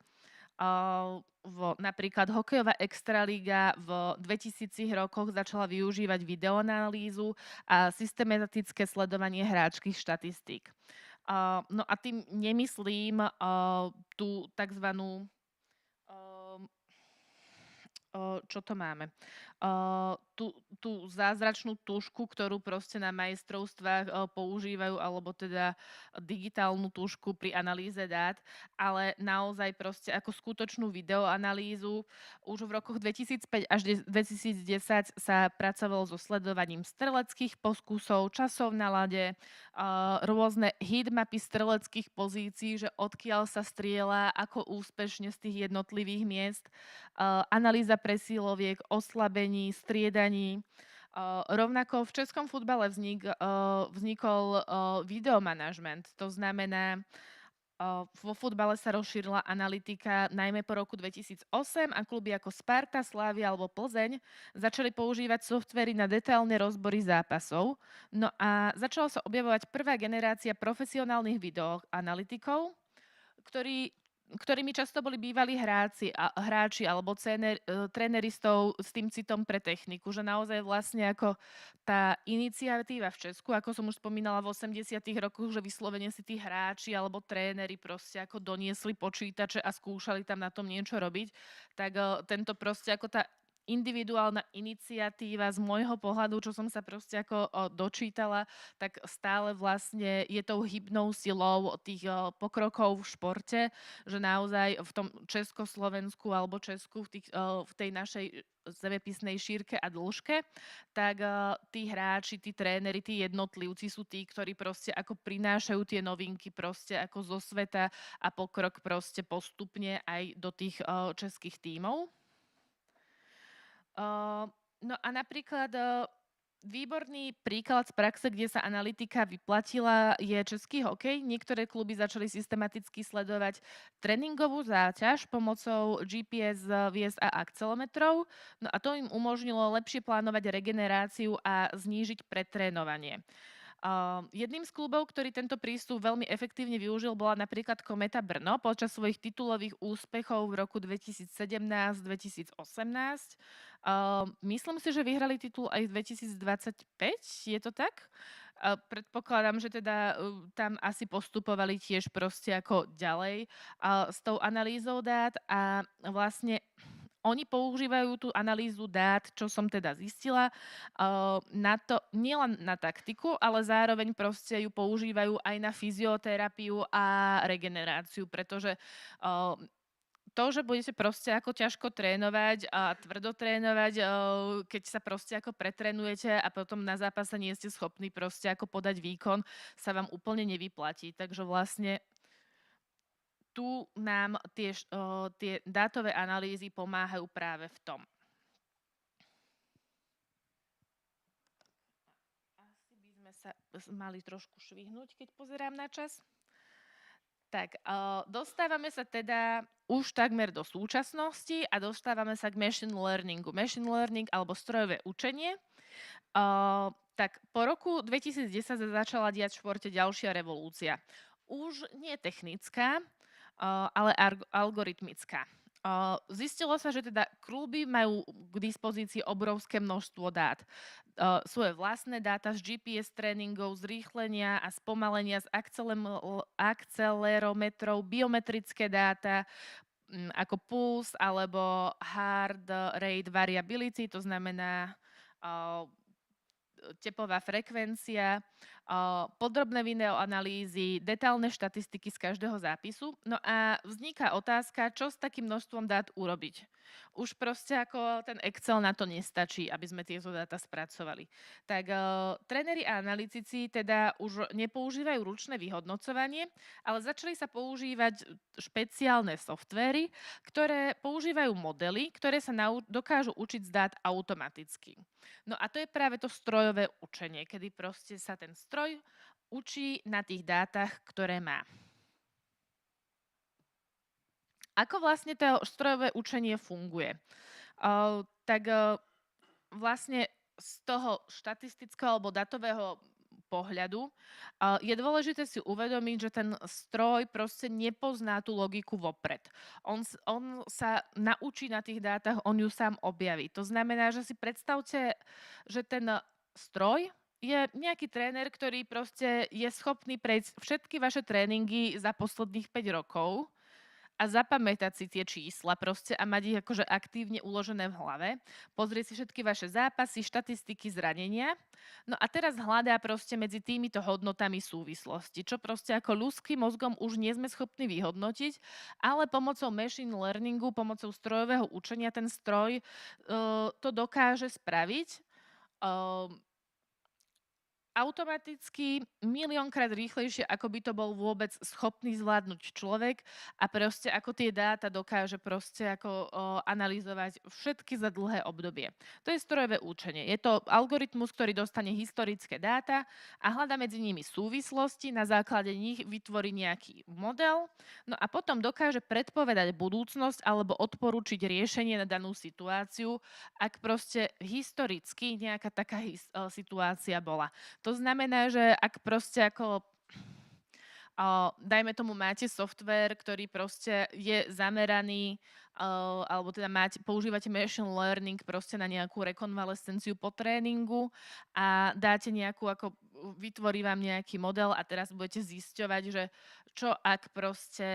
napríklad hokejová extralíga v 2000 rokoch začala využívať videoanalýzu a systematické sledovanie hráčskych štatistík. No a tým nemyslím tú takzvanú Čo to máme? Tú zázračnú tušku, ktorú proste na majstrovstvách používajú, alebo teda digitálnu tušku pri analýze dát, ale naozaj proste ako skutočnú videoanalýzu. Už v rokoch 2005 až 2010 sa pracovalo so sledovaním streleckých poskusov, časov na lade, rôzne heatmapy streleckých pozícií, že odkiaľ sa strieľa, ako úspešne z tých jednotlivých miest, analýza presíloviek, oslabení, striedaní. Rovnako v českom futbale vznikol videomanažment. To znamená, vo futbale sa rozšírila analytika najmä po roku 2008 a kluby ako Sparta, Slavia alebo Plzeň začali používať softvery na detailné rozbory zápasov. No a začala sa objavovať prvá generácia profesionálnych videoanalytikov, ktorí ktorými často boli bývalí hráči alebo tréneristov s tým citom pre techniku, že naozaj vlastne ako tá iniciatíva v Česku, ako som už spomínala v 80. rokoch, že vyslovene si tí hráči alebo tréneri proste ako doniesli počítače a skúšali tam na tom niečo robiť, tak tento proste ako tá individuálna iniciatíva z môjho pohľadu, čo som sa proste ako dočítala, tak stále vlastne je tou hybnou silou tých pokrokov v športe, že naozaj v tom Československu alebo Česku v tej našej zemepisnej šírke a dĺžke, tak tí hráči, tí tréneri, tí jednotlivci sú tí, ktorí proste ako prinášajú tie novinky proste ako zo sveta a pokrok proste postupne aj do tých českých tímov. No a napríklad výborný príklad z praxe, kde sa analytika vyplatila, je český hokej. Niektoré kluby začali systematicky sledovať tréningovú záťaž pomocou GPS viest a akcelometrov. No a to im umožnilo lepšie plánovať regeneráciu a znížiť pretrénovanie. Jedným z klubov, ktorý tento prístup veľmi efektívne využil, bola napríklad Kometa Brno počas svojich titulových úspechov v roku 2017-2018. Myslím si, že vyhrali titul aj v 2025, je to tak? Predpokladám, že teda tam asi postupovali tiež proste ako ďalej s tou analýzou dát a vlastne oni používajú tú analýzu dát, čo som teda zistila, na to nielen na taktiku, ale zároveň proste ju používajú aj na fyzioterapiu a regeneráciu, pretože to, že budete proste ako ťažko trénovať a tvrdo trénovať, keď sa proste ako pretrenujete a potom na zápase nie ste schopní proste ako podať výkon, sa vám úplne nevyplatí. Takže vlastne tu nám tie dátové analýzy pomáhajú práve v tom. Asi by sme sa mali trošku švihnúť, keď pozerám na čas. Tak, dostávame sa teda už takmer do súčasnosti a dostávame sa k machine learningu. Machine learning alebo strojové učenie. Tak po roku 2010 sa začala diať v športe ďalšia revolúcia. Už nie technická, ale algoritmická. Zistilo sa, že teda kluby majú k dispozícii obrovské množstvo dát. Svoje vlastné dáta z GPS tréningov, zrýchlenia a spomalenia z akcelerometrov, biometrické dáta, ako puls alebo heart rate variability, to znamená tepová frekvencia, podrobné videoanalýzy, detailné štatistiky z každého zápisu. No a vzniká otázka, čo s takým množstvom dát urobiť. Už proste ako ten Excel na to nestačí, aby sme tieto dáta spracovali. Tak tréneri a analytici teda už nepoužívajú ručné vyhodnocovanie, ale začali sa používať špeciálne softvery, ktoré používajú modely, ktoré sa dokážu učiť z dát automaticky. No a to je práve to strojové učenie, kedy proste sa ten stroj učí na tých dátach, ktoré má. Ako vlastne to strojové učenie funguje? Vlastne z toho štatistického alebo datového pohľadu je dôležité si uvedomiť, že ten stroj proste nepozná tú logiku vopred. On sa naučí na tých dátach, on ju sám objaví. To znamená, že si predstavte, že ten stroj je nejaký tréner, ktorý proste je schopný prejsť všetky vaše tréningy za posledných 5 rokov a zapamätať si tie čísla proste a mať ich akože aktívne uložené v hlave. Pozrie si všetky vaše zápasy, štatistiky, zranenia. No a teraz hľadá proste medzi týmito hodnotami súvislosti, čo proste ako ľudským mozgom už nie sme schopní vyhodnotiť, ale pomocou machine learningu, pomocou strojového učenia ten stroj to dokáže spraviť. Automaticky miliónkrát rýchlejšie, ako by to bol vôbec schopný zvládnuť človek a proste ako tie dáta dokáže proste ako analyzovať všetky za dlhé obdobie. To je strojové učenie. Je to algoritmus, ktorý dostane historické dáta a hľada medzi nimi súvislosti, na základe nich vytvorí nejaký model, no a potom dokáže predpovedať budúcnosť alebo odporúčiť riešenie na danú situáciu, ak proste historicky nejaká taká situácia bola. To znamená, že ak proste ako dajme tomu, máte software, ktorý proste je zameraný, alebo teda používate machine learning proste na nejakú rekonvalescenciu po tréningu a dáte nejakú, ako vytvorí vám nejaký model a teraz budete zisťovať, že čo ak proste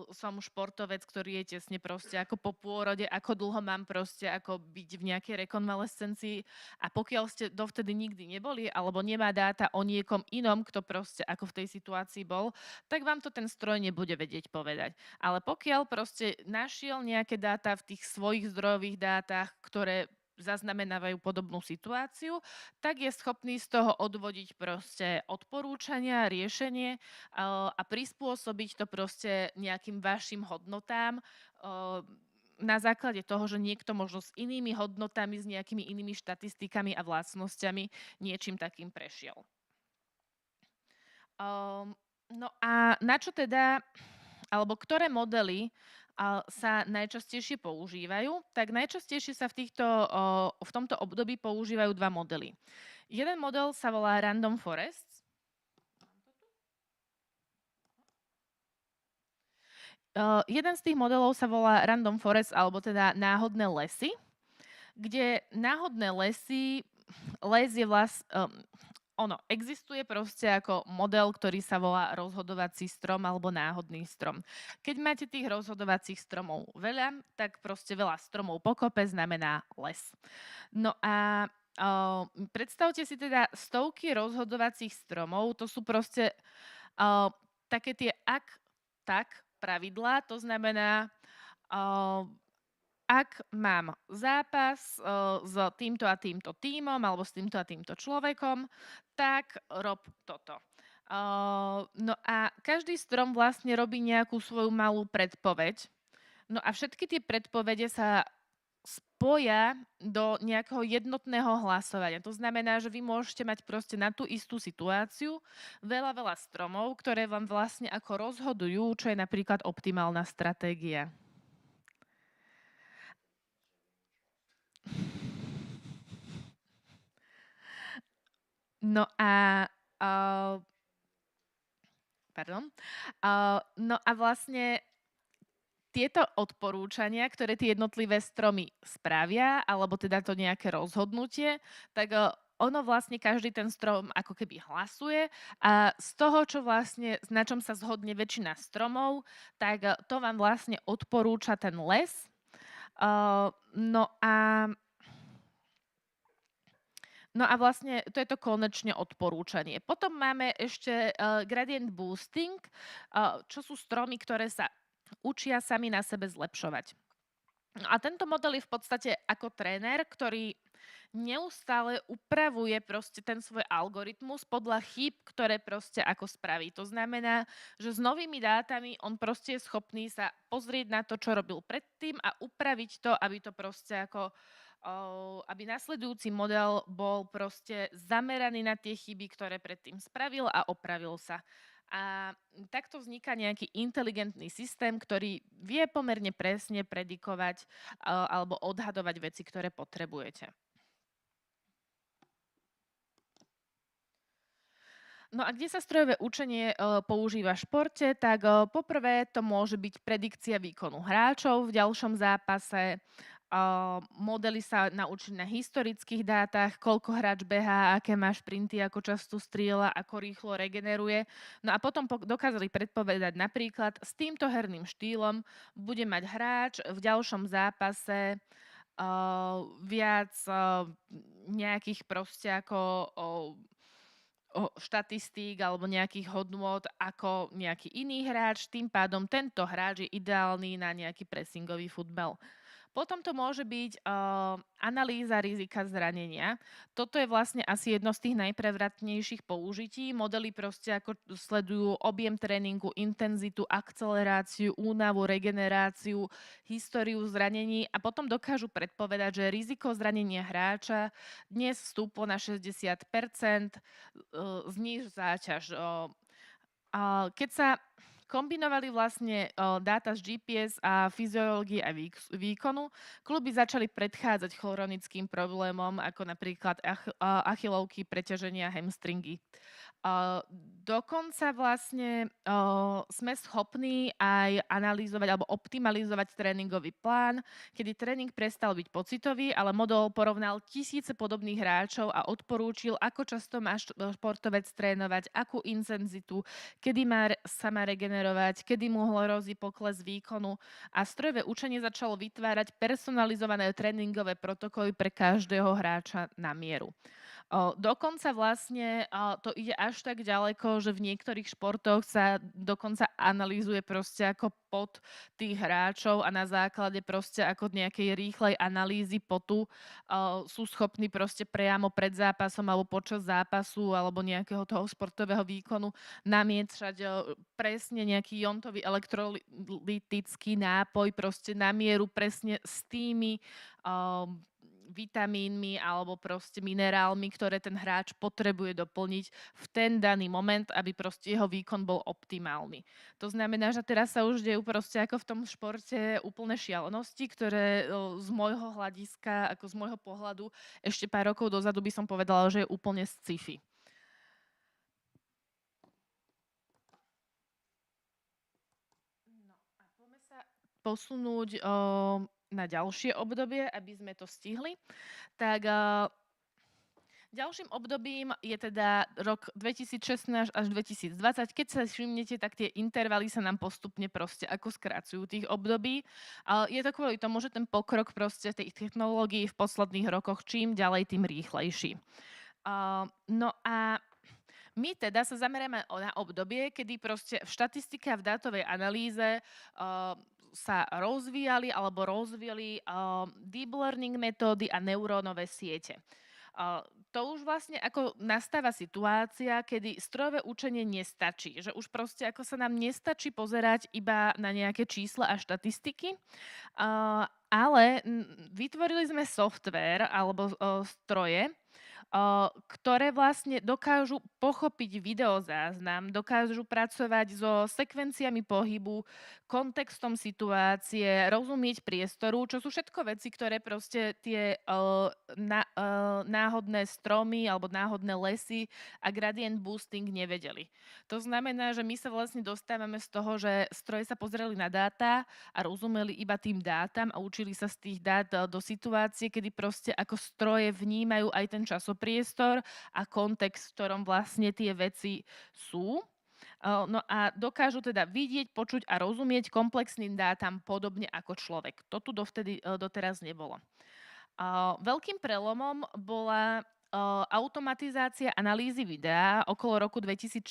som športovec, ktorý je tesne proste ako po pôrode, ako dlho mám proste ako byť v nejakej rekonvalescencii a pokiaľ ste dovtedy nikdy neboli alebo nemá dáta o niekom inom, kto proste ako v tej situácii bol, tak vám to ten stroj nebude vedieť povedať. Ale pokiaľ proste našiel nejaké dáta v tých svojich zdrojových dátach, ktoré zaznamenávajú podobnú situáciu, tak je schopný z toho odvodiť proste odporúčania, riešenie a prispôsobiť to proste nejakým vašim hodnotám na základe toho, že niekto možno s inými hodnotami, s nejakými inými štatistikami a vlastnosťami niečím takým prešiel. No a na čo teda, alebo ktoré modely sa najčastejšie používajú, tak najčastejšie sa v tomto období používajú dva modely. Jeden model sa volá Random Forests. Jeden z tých modelov sa volá Random Forest, alebo teda náhodné lesy, kde náhodné lesy, les je existuje proste ako model, ktorý sa volá rozhodovací strom alebo náhodný strom. Keď máte tých rozhodovacích stromov veľa, tak proste veľa stromov pokope znamená les. No a predstavte si teda stovky rozhodovacích stromov, to sú proste také tie ak-tak pravidlá, to znamená ak mám zápas s týmto a týmto tímom alebo s týmto a týmto človekom, tak rob toto. No a každý strom vlastne robí nejakú svoju malú predpoveď. No a všetky tie predpovede sa spoja do nejakého jednotného hlasovania. To znamená, že vy môžete mať proste na tú istú situáciu veľa stromov, ktoré vám vlastne ako rozhodujú, čo je napríklad optimálna stratégia. No a vlastne tieto odporúčania, ktoré tie jednotlivé stromy spravia, alebo teda to nejaké rozhodnutie, tak ono vlastne každý ten strom ako keby hlasuje a z toho, čo vlastne, na čom sa zhodne väčšina stromov, tak to vám vlastne odporúča ten les. No a vlastne to je to konečne odporúčanie. Potom máme ešte gradient boosting, čo sú stromy, ktoré sa učia sami na sebe zlepšovať. No a tento model je v podstate ako tréner, ktorý neustále upravuje proste ten svoj algoritmus podľa chýb, ktoré proste ako spraví. To znamená, že s novými dátami on proste je schopný sa pozrieť na to, čo robil predtým a upraviť to, aby to proste ako aby nasledujúci model bol proste zameraný na tie chyby, ktoré predtým spravil a opravil sa. A takto vzniká nejaký inteligentný systém, ktorý vie pomerne presne predikovať alebo odhadovať veci, ktoré potrebujete. No a kde sa strojové učenie používa v športe, tak poprvé to môže byť predikcia výkonu hráčov v ďalšom zápase, Modely sa naučili na historických dátach, koľko hráč behá, aké má šprinty, ako často strieľa, ako rýchlo regeneruje. No a potom dokázali predpovedať napríklad, s týmto herným štýlom bude mať hráč v ďalšom zápase viac nejakých proste ako štatistík alebo nejakých hodnôt ako nejaký iný hráč. Tým pádom tento hráč je ideálny na nejaký pressingový futbal. Potom to môže byť analýza rizika zranenia. Toto je vlastne asi jedno z tých najprevratnejších použití. Modely proste ako sledujú objem tréningu, intenzitu, akceleráciu, únavu, regeneráciu, históriu zranení a potom dokážu predpovedať, že riziko zranenia hráča dnes vstúplo na 60%, zníž záťaž. Keď sa kombinovali vlastne dáta z GPS a fyziológie a výkonu, kluby začali predchádzať chronickým problémom, ako napríklad achilovky, preťaženia, hamstringy. Dokonca vlastne sme schopní aj analyzovať alebo optimalizovať tréningový plán, kedy tréning prestal byť pocitový, ale model porovnal tisíce podobných hráčov a odporúčil, ako často má športovec trénovať, akú intenzitu, kedy sa má regenerovať, kedy mu hrozí pokles výkonu a strojové učenie začalo vytvárať personalizované tréningové protokoly pre každého hráča na mieru. Dokonca vlastne to ide až tak ďaleko, že v niektorých športoch sa dokonca analýzuje proste ako pot tých hráčov a na základe proste ako nejakej rýchlej analýzy potu sú schopní proste priamo pred zápasom alebo počas zápasu alebo nejakého toho športového výkonu namiešať presne nejaký jontový elektrolytický nápoj proste na mieru presne s tými vitamínmi alebo proste minerálmi, ktoré ten hráč potrebuje doplniť v ten daný moment, aby proste jeho výkon bol optimálny. To znamená, že teraz sa už dejú proste ako v tom športe úplne šialenosti, ktoré z môjho hľadiska, ako z môjho pohľadu, ešte pár rokov dozadu by som povedala, že je úplne sci-fi. No a poďme sa posunúť na ďalšie obdobie, aby sme to stihli. Tak ďalším obdobím je teda rok 2016 až 2020. Keď sa všimnete, tak tie intervaly sa nám postupne proste ako skracujú tých období. Je to kvôli tomu, že ten pokrok proste tej technológií v posledných rokoch čím ďalej, tým rýchlejší. No a my teda sa zameriame na obdobie, kedy proste v štatistike a v dátovej analýze sa rozvíjali alebo rozvíjali deep learning metódy a neurónové siete. To už vlastne ako nastáva situácia, kedy strojové učenie nestačí. Že už proste ako sa nám nestačí pozerať iba na nejaké čísla a štatistiky, ale vytvorili sme software alebo stroje, ktoré vlastne dokážu pochopiť videozáznam, dokážu pracovať so sekvenciami pohybu, kontextom situácie, rozumieť priestoru, čo sú všetko veci, ktoré proste tie náhodné stromy alebo náhodné lesy a gradient boosting nevedeli. To znamená, že my sa vlastne dostávame z toho, že stroje sa pozreli na dáta a rozumeli iba tým dátam a učili sa z tých dát do situácie, kedy proste ako stroje vnímajú aj ten časopriestor a kontext, v ktorom vlastne tie veci sú. No a dokážu teda vidieť, počuť a rozumieť komplexným dátam podobne ako človek. To tu doteraz nebolo. Veľkým prelomom bola automatizácia analýzy videa okolo roku 2016.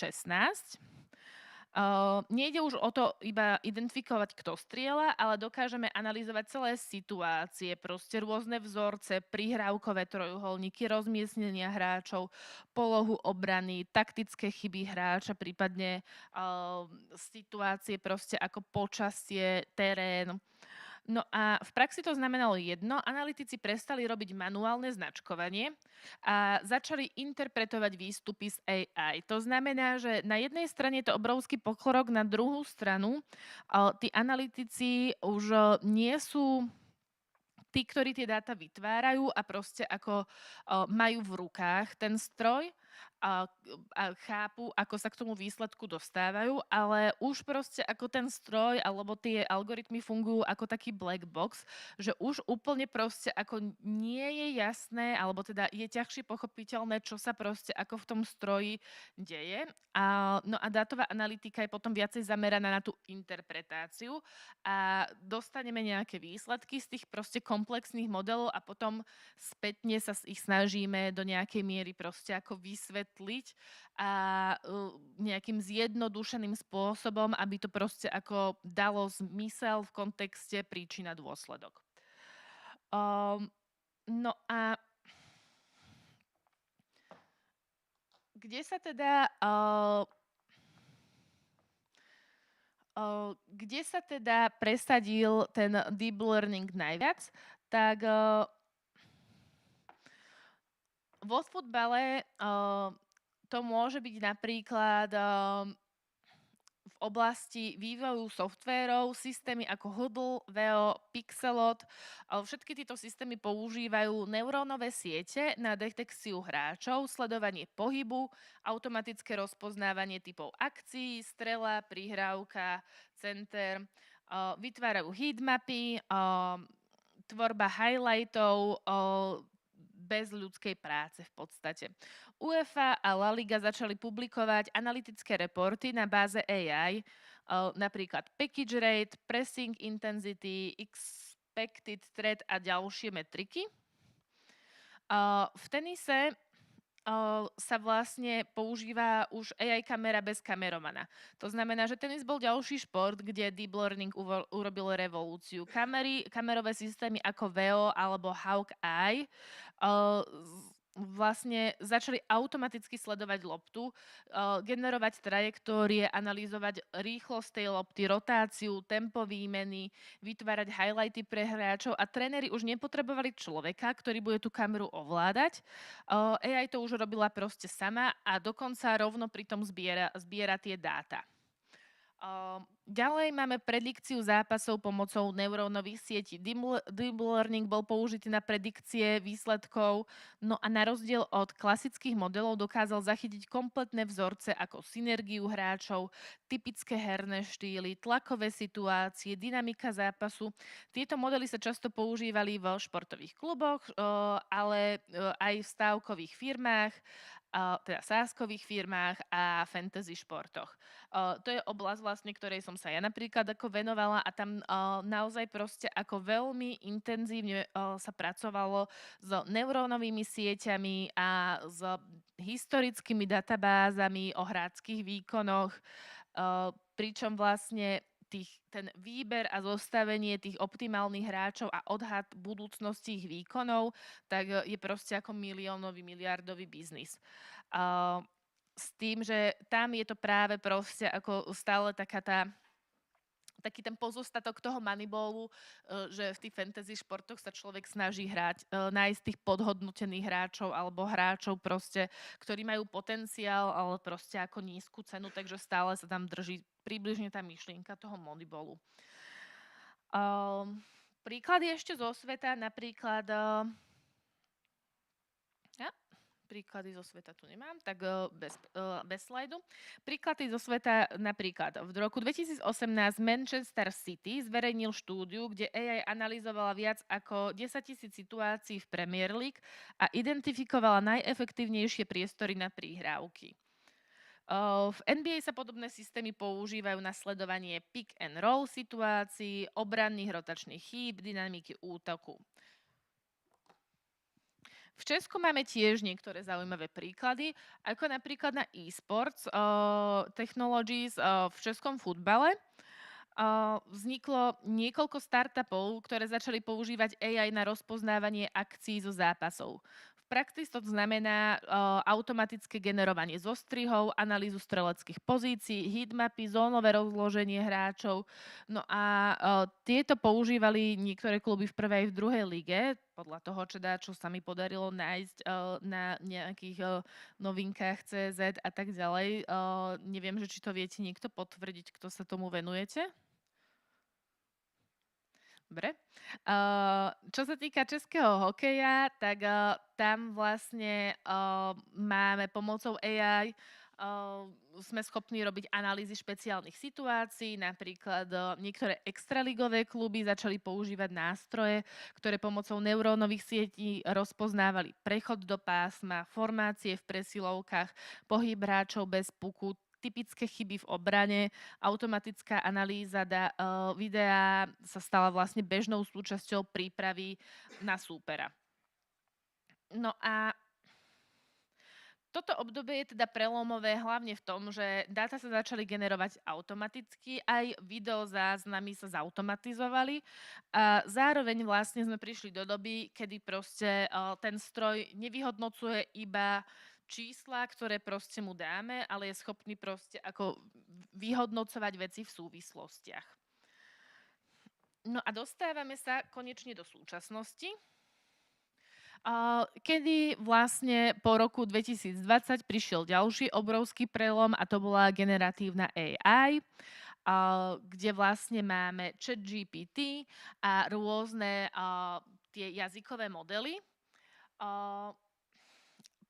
Nejde už o to iba identifikovať, kto strieľa, ale dokážeme analyzovať celé situácie, proste rôzne vzorce, prihrávkové trojuholníky, rozmiestnenia hráčov, polohu obrany, taktické chyby hráča, prípadne situácie proste ako počasie, terén. No a v praxi to znamenalo jedno, analytici prestali robiť manuálne značkovanie a začali interpretovať výstupy z AI. To znamená, že na jednej strane je to obrovský pokrok, na druhú stranu tí analytici už nie sú tí, ktorí tie dáta vytvárajú a proste ako majú v rukách ten stroj, a chápu, ako sa k tomu výsledku dostávajú, ale už proste ako ten stroj alebo tie algoritmy fungujú ako taký black box, že už úplne proste ako nie je jasné, alebo teda je ťažšie pochopiteľné, čo sa proste ako v tom stroji deje. No a dátová analytika je potom viacej zameraná na tú interpretáciu a dostaneme nejaké výsledky z tých proste komplexných modelov a potom spätne sa ich snažíme do nejakej miery proste ako vysvetliť a nejakým zjednodušeným spôsobom, aby to proste ako dalo zmysel v kontexte príčina dôsledok. No a kde sa teda kde sa teda presadil ten deep learning najviac, tak vo futbale to môže byť napríklad v oblasti vývoju softvérov, systémy ako Hudl, Veo, Pixelot. Všetky tieto systémy používajú neurónové siete na detekciu hráčov, sledovanie pohybu, automatické rozpoznávanie typov akcií, strela, prihrávka, center. Vytvárajú heatmapy, tvorba highlightov, bez ľudskej práce v podstate. UEFA a La Liga začali publikovať analytické reporty na báze AI, napríklad package rate, pressing intensity, expected threat a ďalšie metriky. V tenise sa vlastne používa už AI kamera bez kameromana. To znamená, že tenis bol ďalší šport, kde deep learning urobil revolúciu. Kamerové systémy ako Veo alebo Hawk-Eye vlastne začali automaticky sledovať loptu, generovať trajektórie, analyzovať rýchlosť tej lopty, rotáciu, tempo výmeny, vytvárať highlighty pre hráčov a tréneri už nepotrebovali človeka, ktorý bude tú kameru ovládať. AI to už robila proste sama a dokonca rovno pritom zbiera tie dáta. Ďalej máme predikciu zápasov pomocou neurónových sietí. Deep learning bol použitý na predikcie výsledkov, no a na rozdiel od klasických modelov dokázal zachytiť kompletné vzorce ako synergiu hráčov, typické herné štýly, tlakové situácie, dynamika zápasu. Tieto modely sa často používali vo športových kluboch, ale aj v stávkových firmách, teda sáskových firmách a fantasy športoch. To je oblasť vlastne, ktorej som sa ja napríklad ako venovala a tam naozaj proste ako veľmi intenzívne sa pracovalo s neurónovými sieťami a s historickými databázami o hráckých výkonoch, pričom vlastne ten výber a zostavenie tých optimálnych hráčov a odhad budúcnosti ich výkonov, tak je proste ako miliónový, miliardový biznis. S tým, že tam je to práve proste ako stále taký ten pozostatok toho moneyballu, že v tých fantasy športoch sa človek snaží nájsť tých podhodnotených hráčov alebo hráčov proste, ktorí majú potenciál, ale proste ako nízku cenu, takže stále sa tam drží približne tá myšlienka toho moneyballu. Príklady ešte zo sveta, napríklad príklady zo sveta tu nemám, tak bez slajdu. Príklady zo sveta napríklad v roku 2018 Manchester City zverejnil štúdiu, kde AI analyzovala viac ako 10 000 situácií v Premier League a identifikovala najefektívnejšie priestory na prihrávky. V NBA sa podobné systémy používajú na sledovanie pick and roll situácií, obranných rotačných chýb, dynamiky útoku. V Česku máme tiež niektoré zaujímavé príklady, ako napríklad na e-sports technologies v českom futbale. Vzniklo niekoľko startupov, ktoré začali používať AI na rozpoznávanie akcií zo zápasov. V praxi to znamená automatické generovanie zostrihov, analýzu streleckých pozícií, heatmapy, zónové rozloženie hráčov. No a tieto používali niektoré kluby v prvej aj v druhej lige, podľa toho, čo sa mi podarilo nájsť na nejakých novinkách CZ a tak ďalej. Neviem, že či to viete niekto potvrdiť, kto sa tomu venujete? Dobre. Čo sa týka českého hokeja, tak tam vlastne máme pomocou AI sme schopní robiť analýzy špeciálnych situácií, napríklad niektoré extraligové kluby začali používať nástroje, ktoré pomocou neurónových sietí rozpoznávali prechod do pásma, formácie v presilovkách, pohyb hráčov bez puku, typické chyby v obrane, automatická analýza videa sa stala vlastne bežnou súčasťou prípravy na súpera. No a toto obdobie je teda prelomové hlavne v tom, že dáta sa začali generovať automaticky, aj videozáznamy sa zautomatizovali a zároveň vlastne sme prišli do doby, kedy proste ten stroj nevyhodnocuje iba čísla, ktoré proste mu dáme, ale je schopný proste ako vyhodnocovať veci v súvislostiach. No a dostávame sa konečne do súčasnosti, kedy vlastne po roku 2020 prišiel ďalší obrovský prelom a to bola generatívna AI, kde vlastne máme ChatGPT a rôzne tie jazykové modely.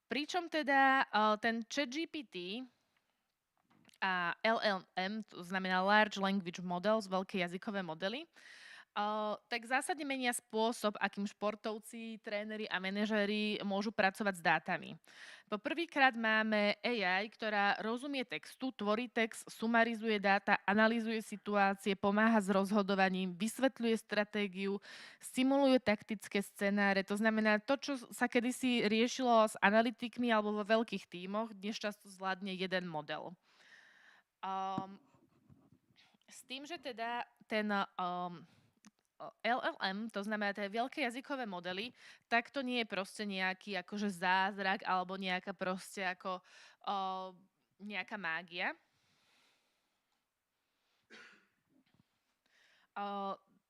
Pričom teda ten ChatGPT a LLM, to znamená Large Language Models, veľké jazykové modely, tak zásadne menia spôsob, akým športovci, tréneri a manažéri môžu pracovať s dátami. Po prvýkrát máme AI, ktorá rozumie textu, tvorí text, sumarizuje dáta, analýzuje situácie, pomáha s rozhodovaním, vysvetľuje stratégiu, simuluje taktické scenáre. To znamená, to, čo sa kedysi riešilo s analytikmi alebo vo veľkých tímoch, dnes často zvládne jeden model. S tým, že teda ten LLM, to znamená tie veľké jazykové modely, tak to nie je proste nejaký akože zázrak alebo nejaká proste ako nejaká mágia.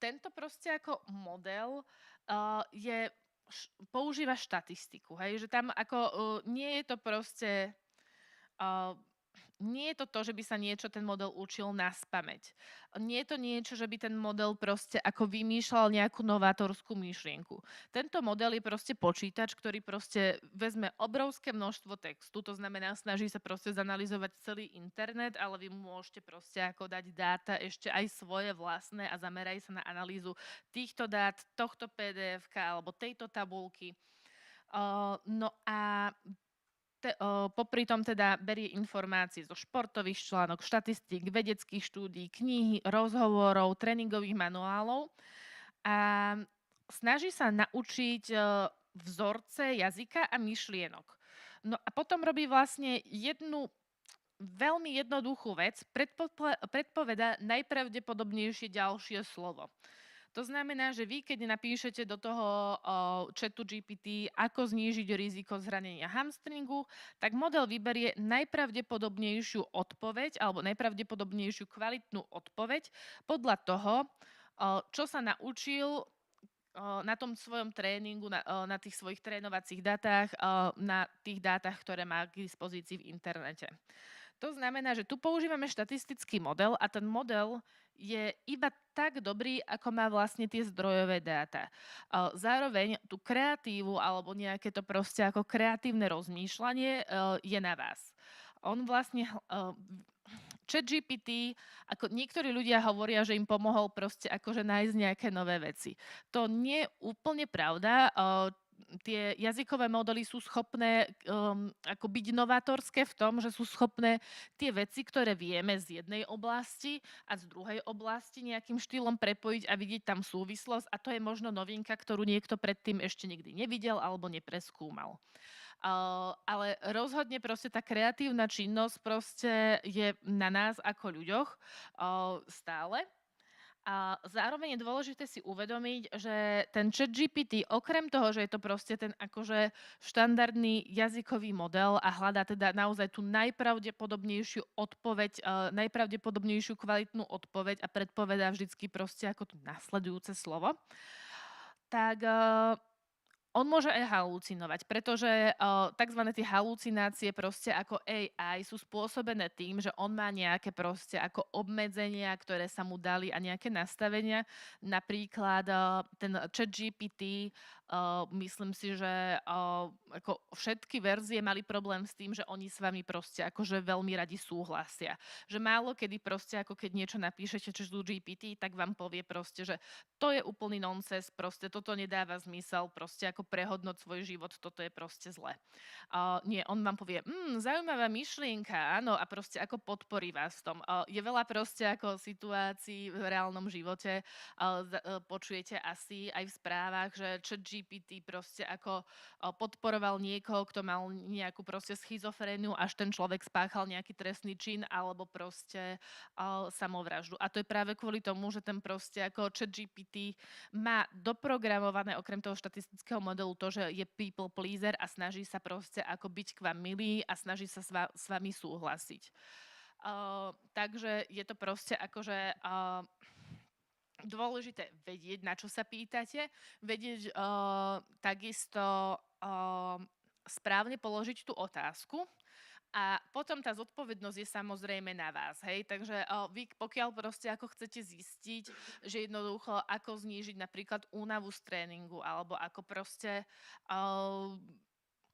Tento proste ako model používa štatistiku, hej, že tam ako nie je to proste nie je to to, že by sa niečo ten model učil naspamäť. Nie je to niečo, že by ten model proste ako vymýšľal nejakú novátorskú myšlienku. Tento model je proste počítač, ktorý proste vezme obrovské množstvo textu, to znamená, snaží sa proste zanalizovať celý internet, ale vy mu môžete proste ako dať dáta ešte aj svoje vlastné a zameraj sa na analýzu týchto dát, tohto PDF-ka alebo tejto tabulky. No a popri tom teda berie informácie zo športových článok, štatistík, vedeckých štúdií, kníhy, rozhovorov, tréningových manuálov a snaží sa naučiť vzorce jazyka a myšlienok. No a potom robí vlastne jednu veľmi jednoduchú vec, predpoveda najpravdepodobnejšie ďalšie slovo. To znamená, že vy, keď napíšete do toho chatu GPT, ako znížiť riziko zranenia hamstringu, tak model vyberie najpravdepodobnejšiu odpoveď alebo najpravdepodobnejšiu kvalitnú odpoveď podľa toho, čo sa naučil na tom svojom tréningu, na tých svojich trénovacích dátach, na tých dátach, ktoré má k dispozícii v internete. To znamená, že tu používame štatistický model a ten model je iba tak dobrý, ako má vlastne tie zdrojové dáta. Zároveň tú kreatívu alebo nejaké to proste ako kreatívne rozmýšľanie je na vás. On vlastne ChatGPT, ako niektorí ľudia hovoria, že im pomohol proste akože nájsť nejaké nové veci. To nie je úplne pravda. Tie jazykové modely sú schopné ako byť novátorské v tom, že sú schopné tie veci, ktoré vieme z jednej oblasti a z druhej oblasti nejakým štýlom prepojiť a vidieť tam súvislosť a to je možno novinka, ktorú niekto predtým ešte nikdy nevidel alebo nepreskúmal. Ale rozhodne proste tá kreatívna činnosť proste je na nás ako ľuďoch stále. A zároveň je dôležité si uvedomiť, že ten ChatGPT, okrem toho, že je to proste ten akože štandardný jazykový model a hľadá teda naozaj tú najpravdepodobnejšiu odpoveď, najpravdepodobnejšiu kvalitnú odpoveď a predpovedá vždycky proste ako to nasledujúce slovo, tak on môže aj halucinovať, pretože tzv. Tie halucinácie proste ako AI sú spôsobené tým, že on má nejaké proste ako obmedzenia, ktoré sa mu dali a nejaké nastavenia. Napríklad ten ChatGPT Myslím si, že ako všetky verzie mali problém s tým, že oni s vami proste akože veľmi radi súhlasia. Že málo kedy proste, ako keď niečo napíšete cez GPT, tak vám povie proste, že to je úplný nonsense, proste toto nedáva zmysel, proste ako prehodnoť svoj život, toto je proste zle. Nie, on vám povie, zaujímavá myšlienka, áno, a proste ako podporí vás v tom. Je veľa proste ako situácií v reálnom živote, počujete asi aj v správach, že ChatGPT proste ako podporoval niekoho, kto mal nejakú proste schizofréniu, až ten človek spáchal nejaký trestný čin alebo proste samovraždu. A to je práve kvôli tomu, že ten proste ako ChatGPT má doprogramované okrem toho štatistického modelu to, že je people pleaser a snaží sa proste ako byť k vám milý a snaží sa s vami súhlasiť. Takže je to proste akože dôležité vedieť, na čo sa pýtate, vedieť takisto správne položiť tú otázku a potom tá zodpovednosť je samozrejme na vás, hej. Takže vy pokiaľ proste ako chcete zistiť, že jednoducho ako znížiť napríklad únavu z tréningu alebo ako proste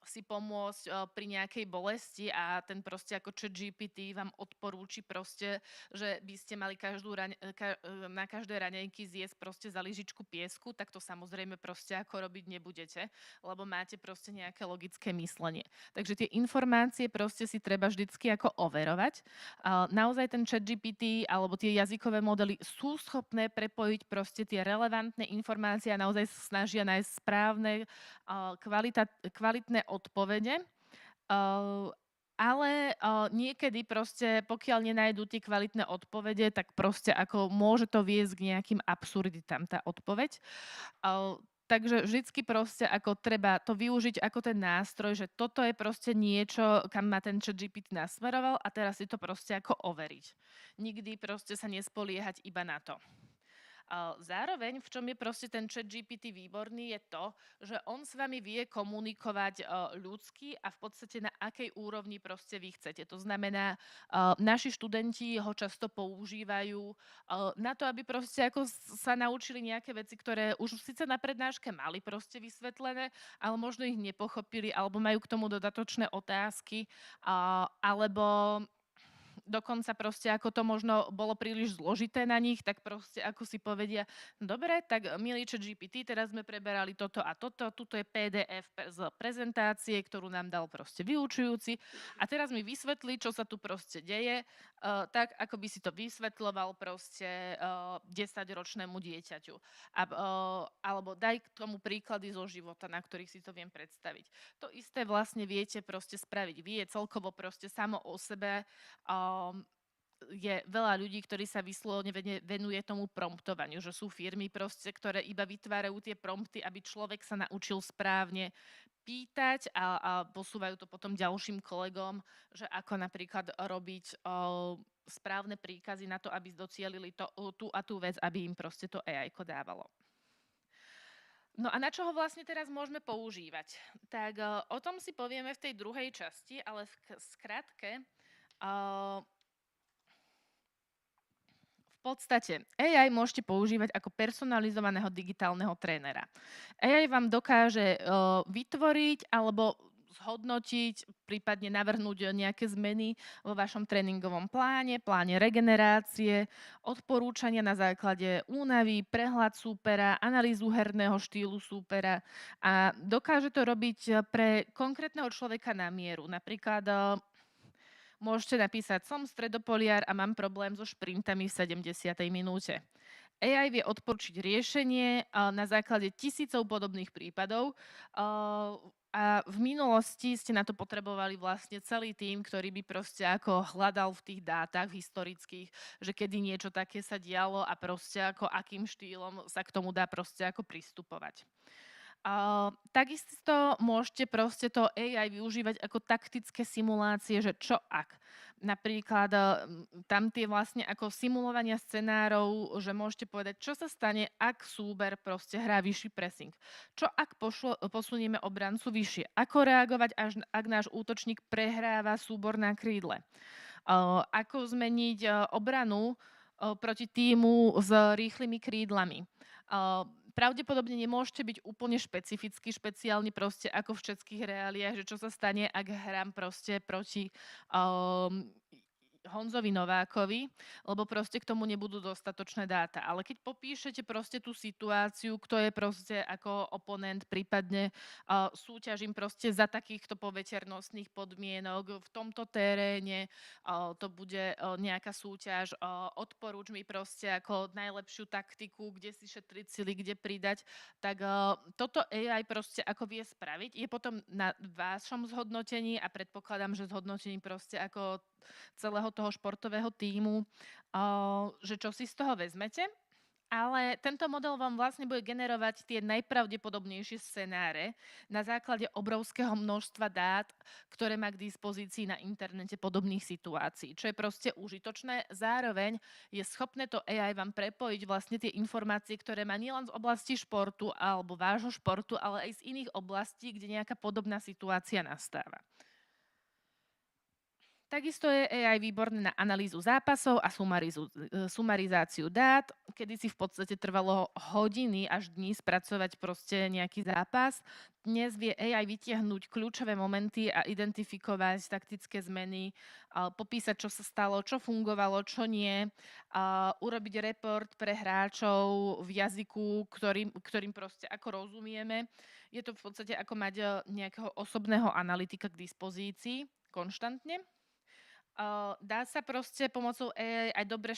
si pomôcť pri nejakej bolesti a ten proste ako ChatGPT vám odporúči proste, že by ste mali na každé raňajky zjesť proste za lyžičku piesku, tak to samozrejme proste ako robiť nebudete, lebo máte proste nejaké logické myslenie. Takže tie informácie proste si treba vždycky ako overovať. Naozaj ten ChatGPT alebo tie jazykové modely sú schopné prepojiť proste tie relevantné informácie a naozaj sa snažia nájsť správne kvalitné odpovede, ale niekedy proste, pokiaľ nenájdú tie kvalitné odpovede, tak proste ako môže to viesť k nejakým absurditám tá odpoveď. Takže vždycky proste ako treba to využiť ako ten nástroj, že toto je proste niečo, kam ma ten ChatGPT nasmeroval a teraz si to proste ako overiť. Nikdy proste sa nespoliehať iba na to. Zároveň, v čom je proste ten ChatGPT výborný, je to, že on s vami vie komunikovať ľudsky a v podstate na akej úrovni proste vy chcete. To znamená, naši študenti ho často používajú na to, aby proste ako sa naučili nejaké veci, ktoré už síce na prednáške mali proste vysvetlené, ale možno ich nepochopili, alebo majú k tomu dodatočné otázky, alebo dokonca proste ako to možno bolo príliš zložité na nich, tak proste ako si povedia, dobre, tak milý ChatGPT, teraz sme preberali toto a toto, tuto je PDF z prezentácie, ktorú nám dal proste vyučujúci a teraz mi vysvetlí, čo sa tu proste deje, tak ako by si to vysvetloval proste 10-ročnému dieťaťu. Alebo daj k tomu príklady zo života, na ktorých si to viem predstaviť. To isté vlastne viete proste spraviť. Vie celkovo proste samo o sebe je veľa ľudí, ktorí sa vyslovene venuje tomu promptovaniu, že sú firmy proste, ktoré iba vytvárajú tie prompty, aby človek sa naučil správne pýtať a posúvajú to potom ďalším kolegom, že ako napríklad robiť správne príkazy na to, aby docielili tú a tú vec, aby im proste to AI-ko dávalo. No a na čo ho vlastne teraz môžeme používať? Tak o tom si povieme v tej druhej časti, ale v skratke v podstate AI môžete používať ako personalizovaného digitálneho trénera. AI vám dokáže vytvoriť alebo zhodnotiť, prípadne navrhnúť nejaké zmeny vo vašom tréningovom pláne regenerácie, odporúčania na základe únavy, prehľad súpera, analýzu herného štýlu súpera a dokáže to robiť pre konkrétneho človeka na mieru. Napríklad môžete napísať, som stredopoliar a mám problém so šprintami v 70. minúte. AI vie odporučiť riešenie na základe tisícov podobných prípadov a v minulosti ste na to potrebovali vlastne celý tým, ktorý by proste ako hľadal v tých dátach historických, že kedy niečo také sa dialo a proste ako akým štýlom sa k tomu dá proste ako pristupovať. Takisto môžete proste to AI využívať ako taktické simulácie, že čo ak. Napríklad tam tie vlastne ako simulovania scenárov, že môžete povedať, čo sa stane, ak súber proste hrá vyšší pressing. Čo ak posunieme obrancu vyššie. Ako reagovať, ak náš útočník prehráva súbor na krídle. Ako zmeniť obranu proti týmu s rýchlymi krídlami. pravdepodobne nemôžete byť úplne špeciálni proste ako v českých reáliách, že čo sa stane, ak hrám proste proti um, Honzovi Novákovi, lebo proste k tomu nebudú dostatočné dáta. Ale keď popíšete proste tú situáciu, kto je proste ako oponent, prípadne súťažím proste za takýchto poveternostných podmienok v tomto teréne, to bude nejaká súťaž, odporúč mi proste ako najlepšiu taktiku, kde si šetriť sily, kde pridať, tak toto AI proste ako vie spraviť. Je potom na vašom zhodnotení a predpokladám, že zhodnotení proste ako celého toho športového tímu, že čo si z toho vezmete. Ale tento model vám vlastne bude generovať tie najpravdepodobnejšie scenáre na základe obrovského množstva dát, ktoré má k dispozícii na internete podobných situácií, čo je proste užitočné. Zároveň je schopné to AI vám prepojiť vlastne tie informácie, ktoré má nielen z oblasti športu alebo vášho športu, ale aj z iných oblastí, kde nejaká podobná situácia nastáva. Takisto je AI výborné na analýzu zápasov a sumarizáciu dát, kedy si v podstate trvalo hodiny až dní spracovať proste nejaký zápas. Dnes vie AI vytiahnuť kľúčové momenty a identifikovať taktické zmeny, popísať, čo sa stalo, čo fungovalo, čo nie, urobiť report pre hráčov v jazyku, ktorým proste ako rozumieme. Je to v podstate ako mať nejakého osobného analytika k dispozícii konštantne. Dá sa proste pomocou AI aj dobre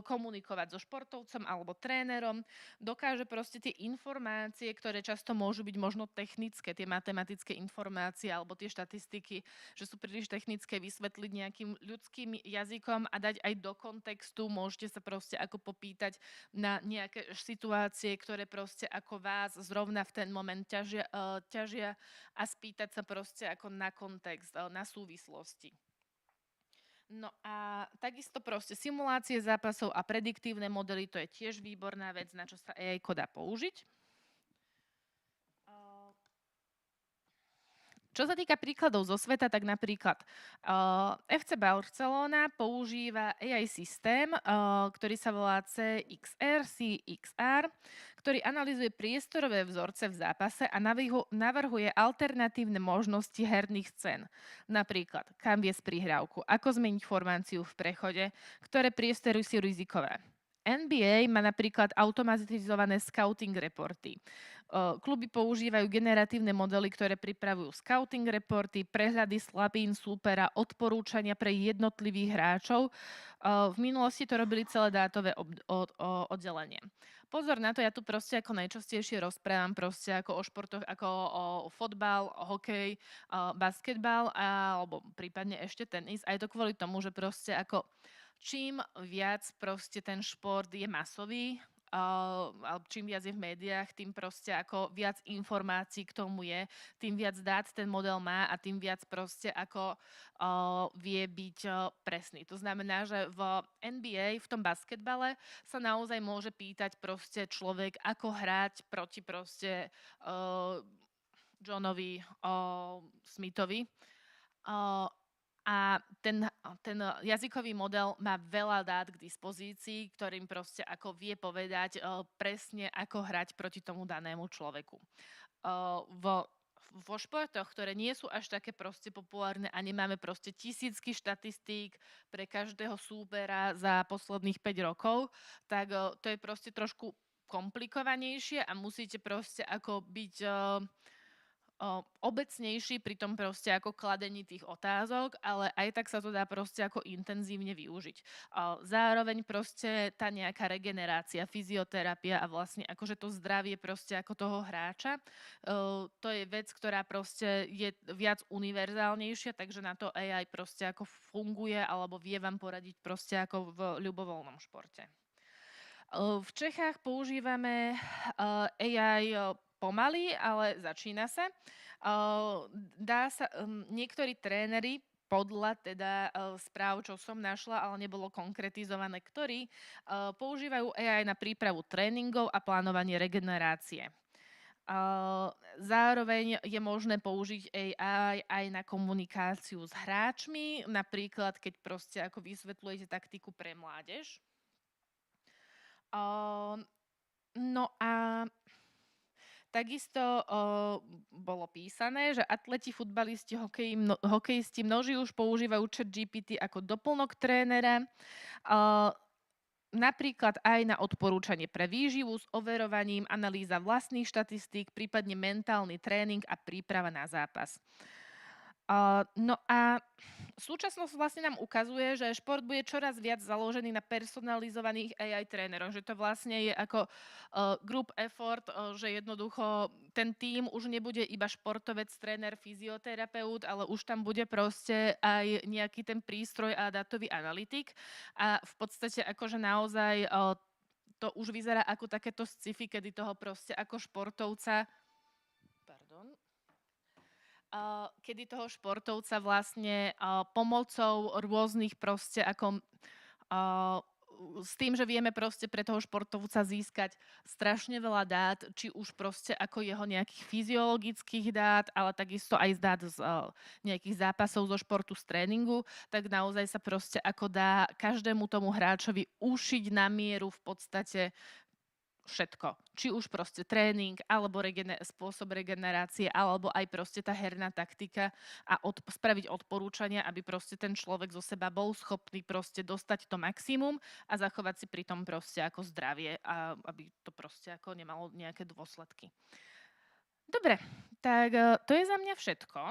komunikovať so športovcom alebo trénerom. Dokáže proste tie informácie, ktoré často môžu byť možno technické, tie matematické informácie alebo tie štatistiky, že sú príliš technické, vysvetliť nejakým ľudským jazykom a dať aj do kontextu. Môžete sa proste ako popýtať na nejaké situácie, ktoré proste ako vás zrovna v ten moment ťažia a spýtať sa proste ako na kontext, na súvislosti. No a takisto proste simulácie zápasov a prediktívne modely, to je tiež výborná vec, na čo sa AI dá použiť. Čo sa týka príkladov zo sveta, tak napríklad FC Barcelona používa AI systém, ktorý sa volá CXR, ktorý analyzuje priestorové vzorce v zápase a navrhuje alternatívne možnosti herných scén. Napríklad, kam viesť prihrávku, ako zmeniť formáciu v prechode, ktoré priestory sú rizikové. NBA má napríklad automatizované scouting reporty. Kluby používajú generatívne modely, ktoré pripravujú scouting reporty, prehľady slabín súpera, odporúčania pre jednotlivých hráčov. V minulosti to robili celé dátové oddelenie. Pozor na to, ja tu proste ako najčastejšie rozprávam proste ako o športoch, ako o fotbal, hokej, basketbal alebo prípadne ešte tenis. A je to kvôli tomu, že proste ako čím viac proste ten šport je masový, alebo čím viac je v médiách, tým proste ako viac informácií k tomu je, tým viac dát ten model má a tým viac proste ako vie byť presný. To znamená, že v NBA, v tom basketbale sa naozaj môže pýtať proste človek, ako hrať proti proste Johnovi Smithovi. A ten jazykový model má veľa dát k dispozícii, ktorým proste ako vie povedať presne, ako hrať proti tomu danému človeku. Vo športoch, ktoré nie sú až také proste populárne a nemáme proste tisícky štatistík pre každého súpera za posledných 5 rokov, tak to je proste trošku komplikovanejšie a musíte proste ako byť obecnejší pri tom proste ako kladení tých otázok, ale aj tak sa to dá proste ako intenzívne využiť. Zároveň proste tá nejaká regenerácia, fyzioterapia a vlastne akože to zdravie proste ako toho hráča, to je vec, ktorá proste je viac univerzálnejšia, takže na to AI proste ako funguje alebo vie vám poradiť proste ako v ľubovoľnom športe. V Čechách používame AI pomaly, ale začína sa. Niektorí tréneri podľa teda správ, čo som našla, ale nebolo konkretizované, ktorí používajú AI na prípravu tréningov a plánovanie regenerácie. Zároveň je možné použiť AI aj na komunikáciu s hráčmi, napríklad keď proste ako vysvetľujete taktiku pre mládež. No a Takisto bolo písané, že atleti, futbalisti, hokejisti množí už používajú ChatGPT ako doplnok trénera. Uh, Napríklad aj na odporúčanie pre výživu s overovaním, analýza vlastných štatistík, prípadne mentálny tréning a príprava na zápas. No a súčasnosť vlastne nám ukazuje, že šport bude čoraz viac založený na personalizovaných AI tréneroch, že to vlastne je ako group effort, že jednoducho ten tím už nebude iba športovec, tréner, fyzioterapeut, ale už tam bude proste aj nejaký ten prístroj a dátový analytik. A v podstate akože naozaj to už vyzerá ako takéto sci-fi, kedy toho proste ako športovca, pardon, kedy toho športovca vlastne pomocou rôznych proste ako s tým, že vieme proste pre toho športovca získať strašne veľa dát, či už proste ako jeho nejakých fyziologických dát, ale takisto aj z dát z nejakých zápasov zo športu, z tréningu, tak naozaj sa proste ako dá každému tomu hráčovi ušiť na mieru v podstate všetko. Či už proste tréning, alebo spôsob regenerácie, alebo aj proste tá herná taktika a spraviť odporúčania, aby proste ten človek zo seba bol schopný proste dostať to maximum a zachovať si pri tom proste ako zdravie a aby to proste ako nemalo nejaké dôsledky. Dobre, tak to je za mňa všetko.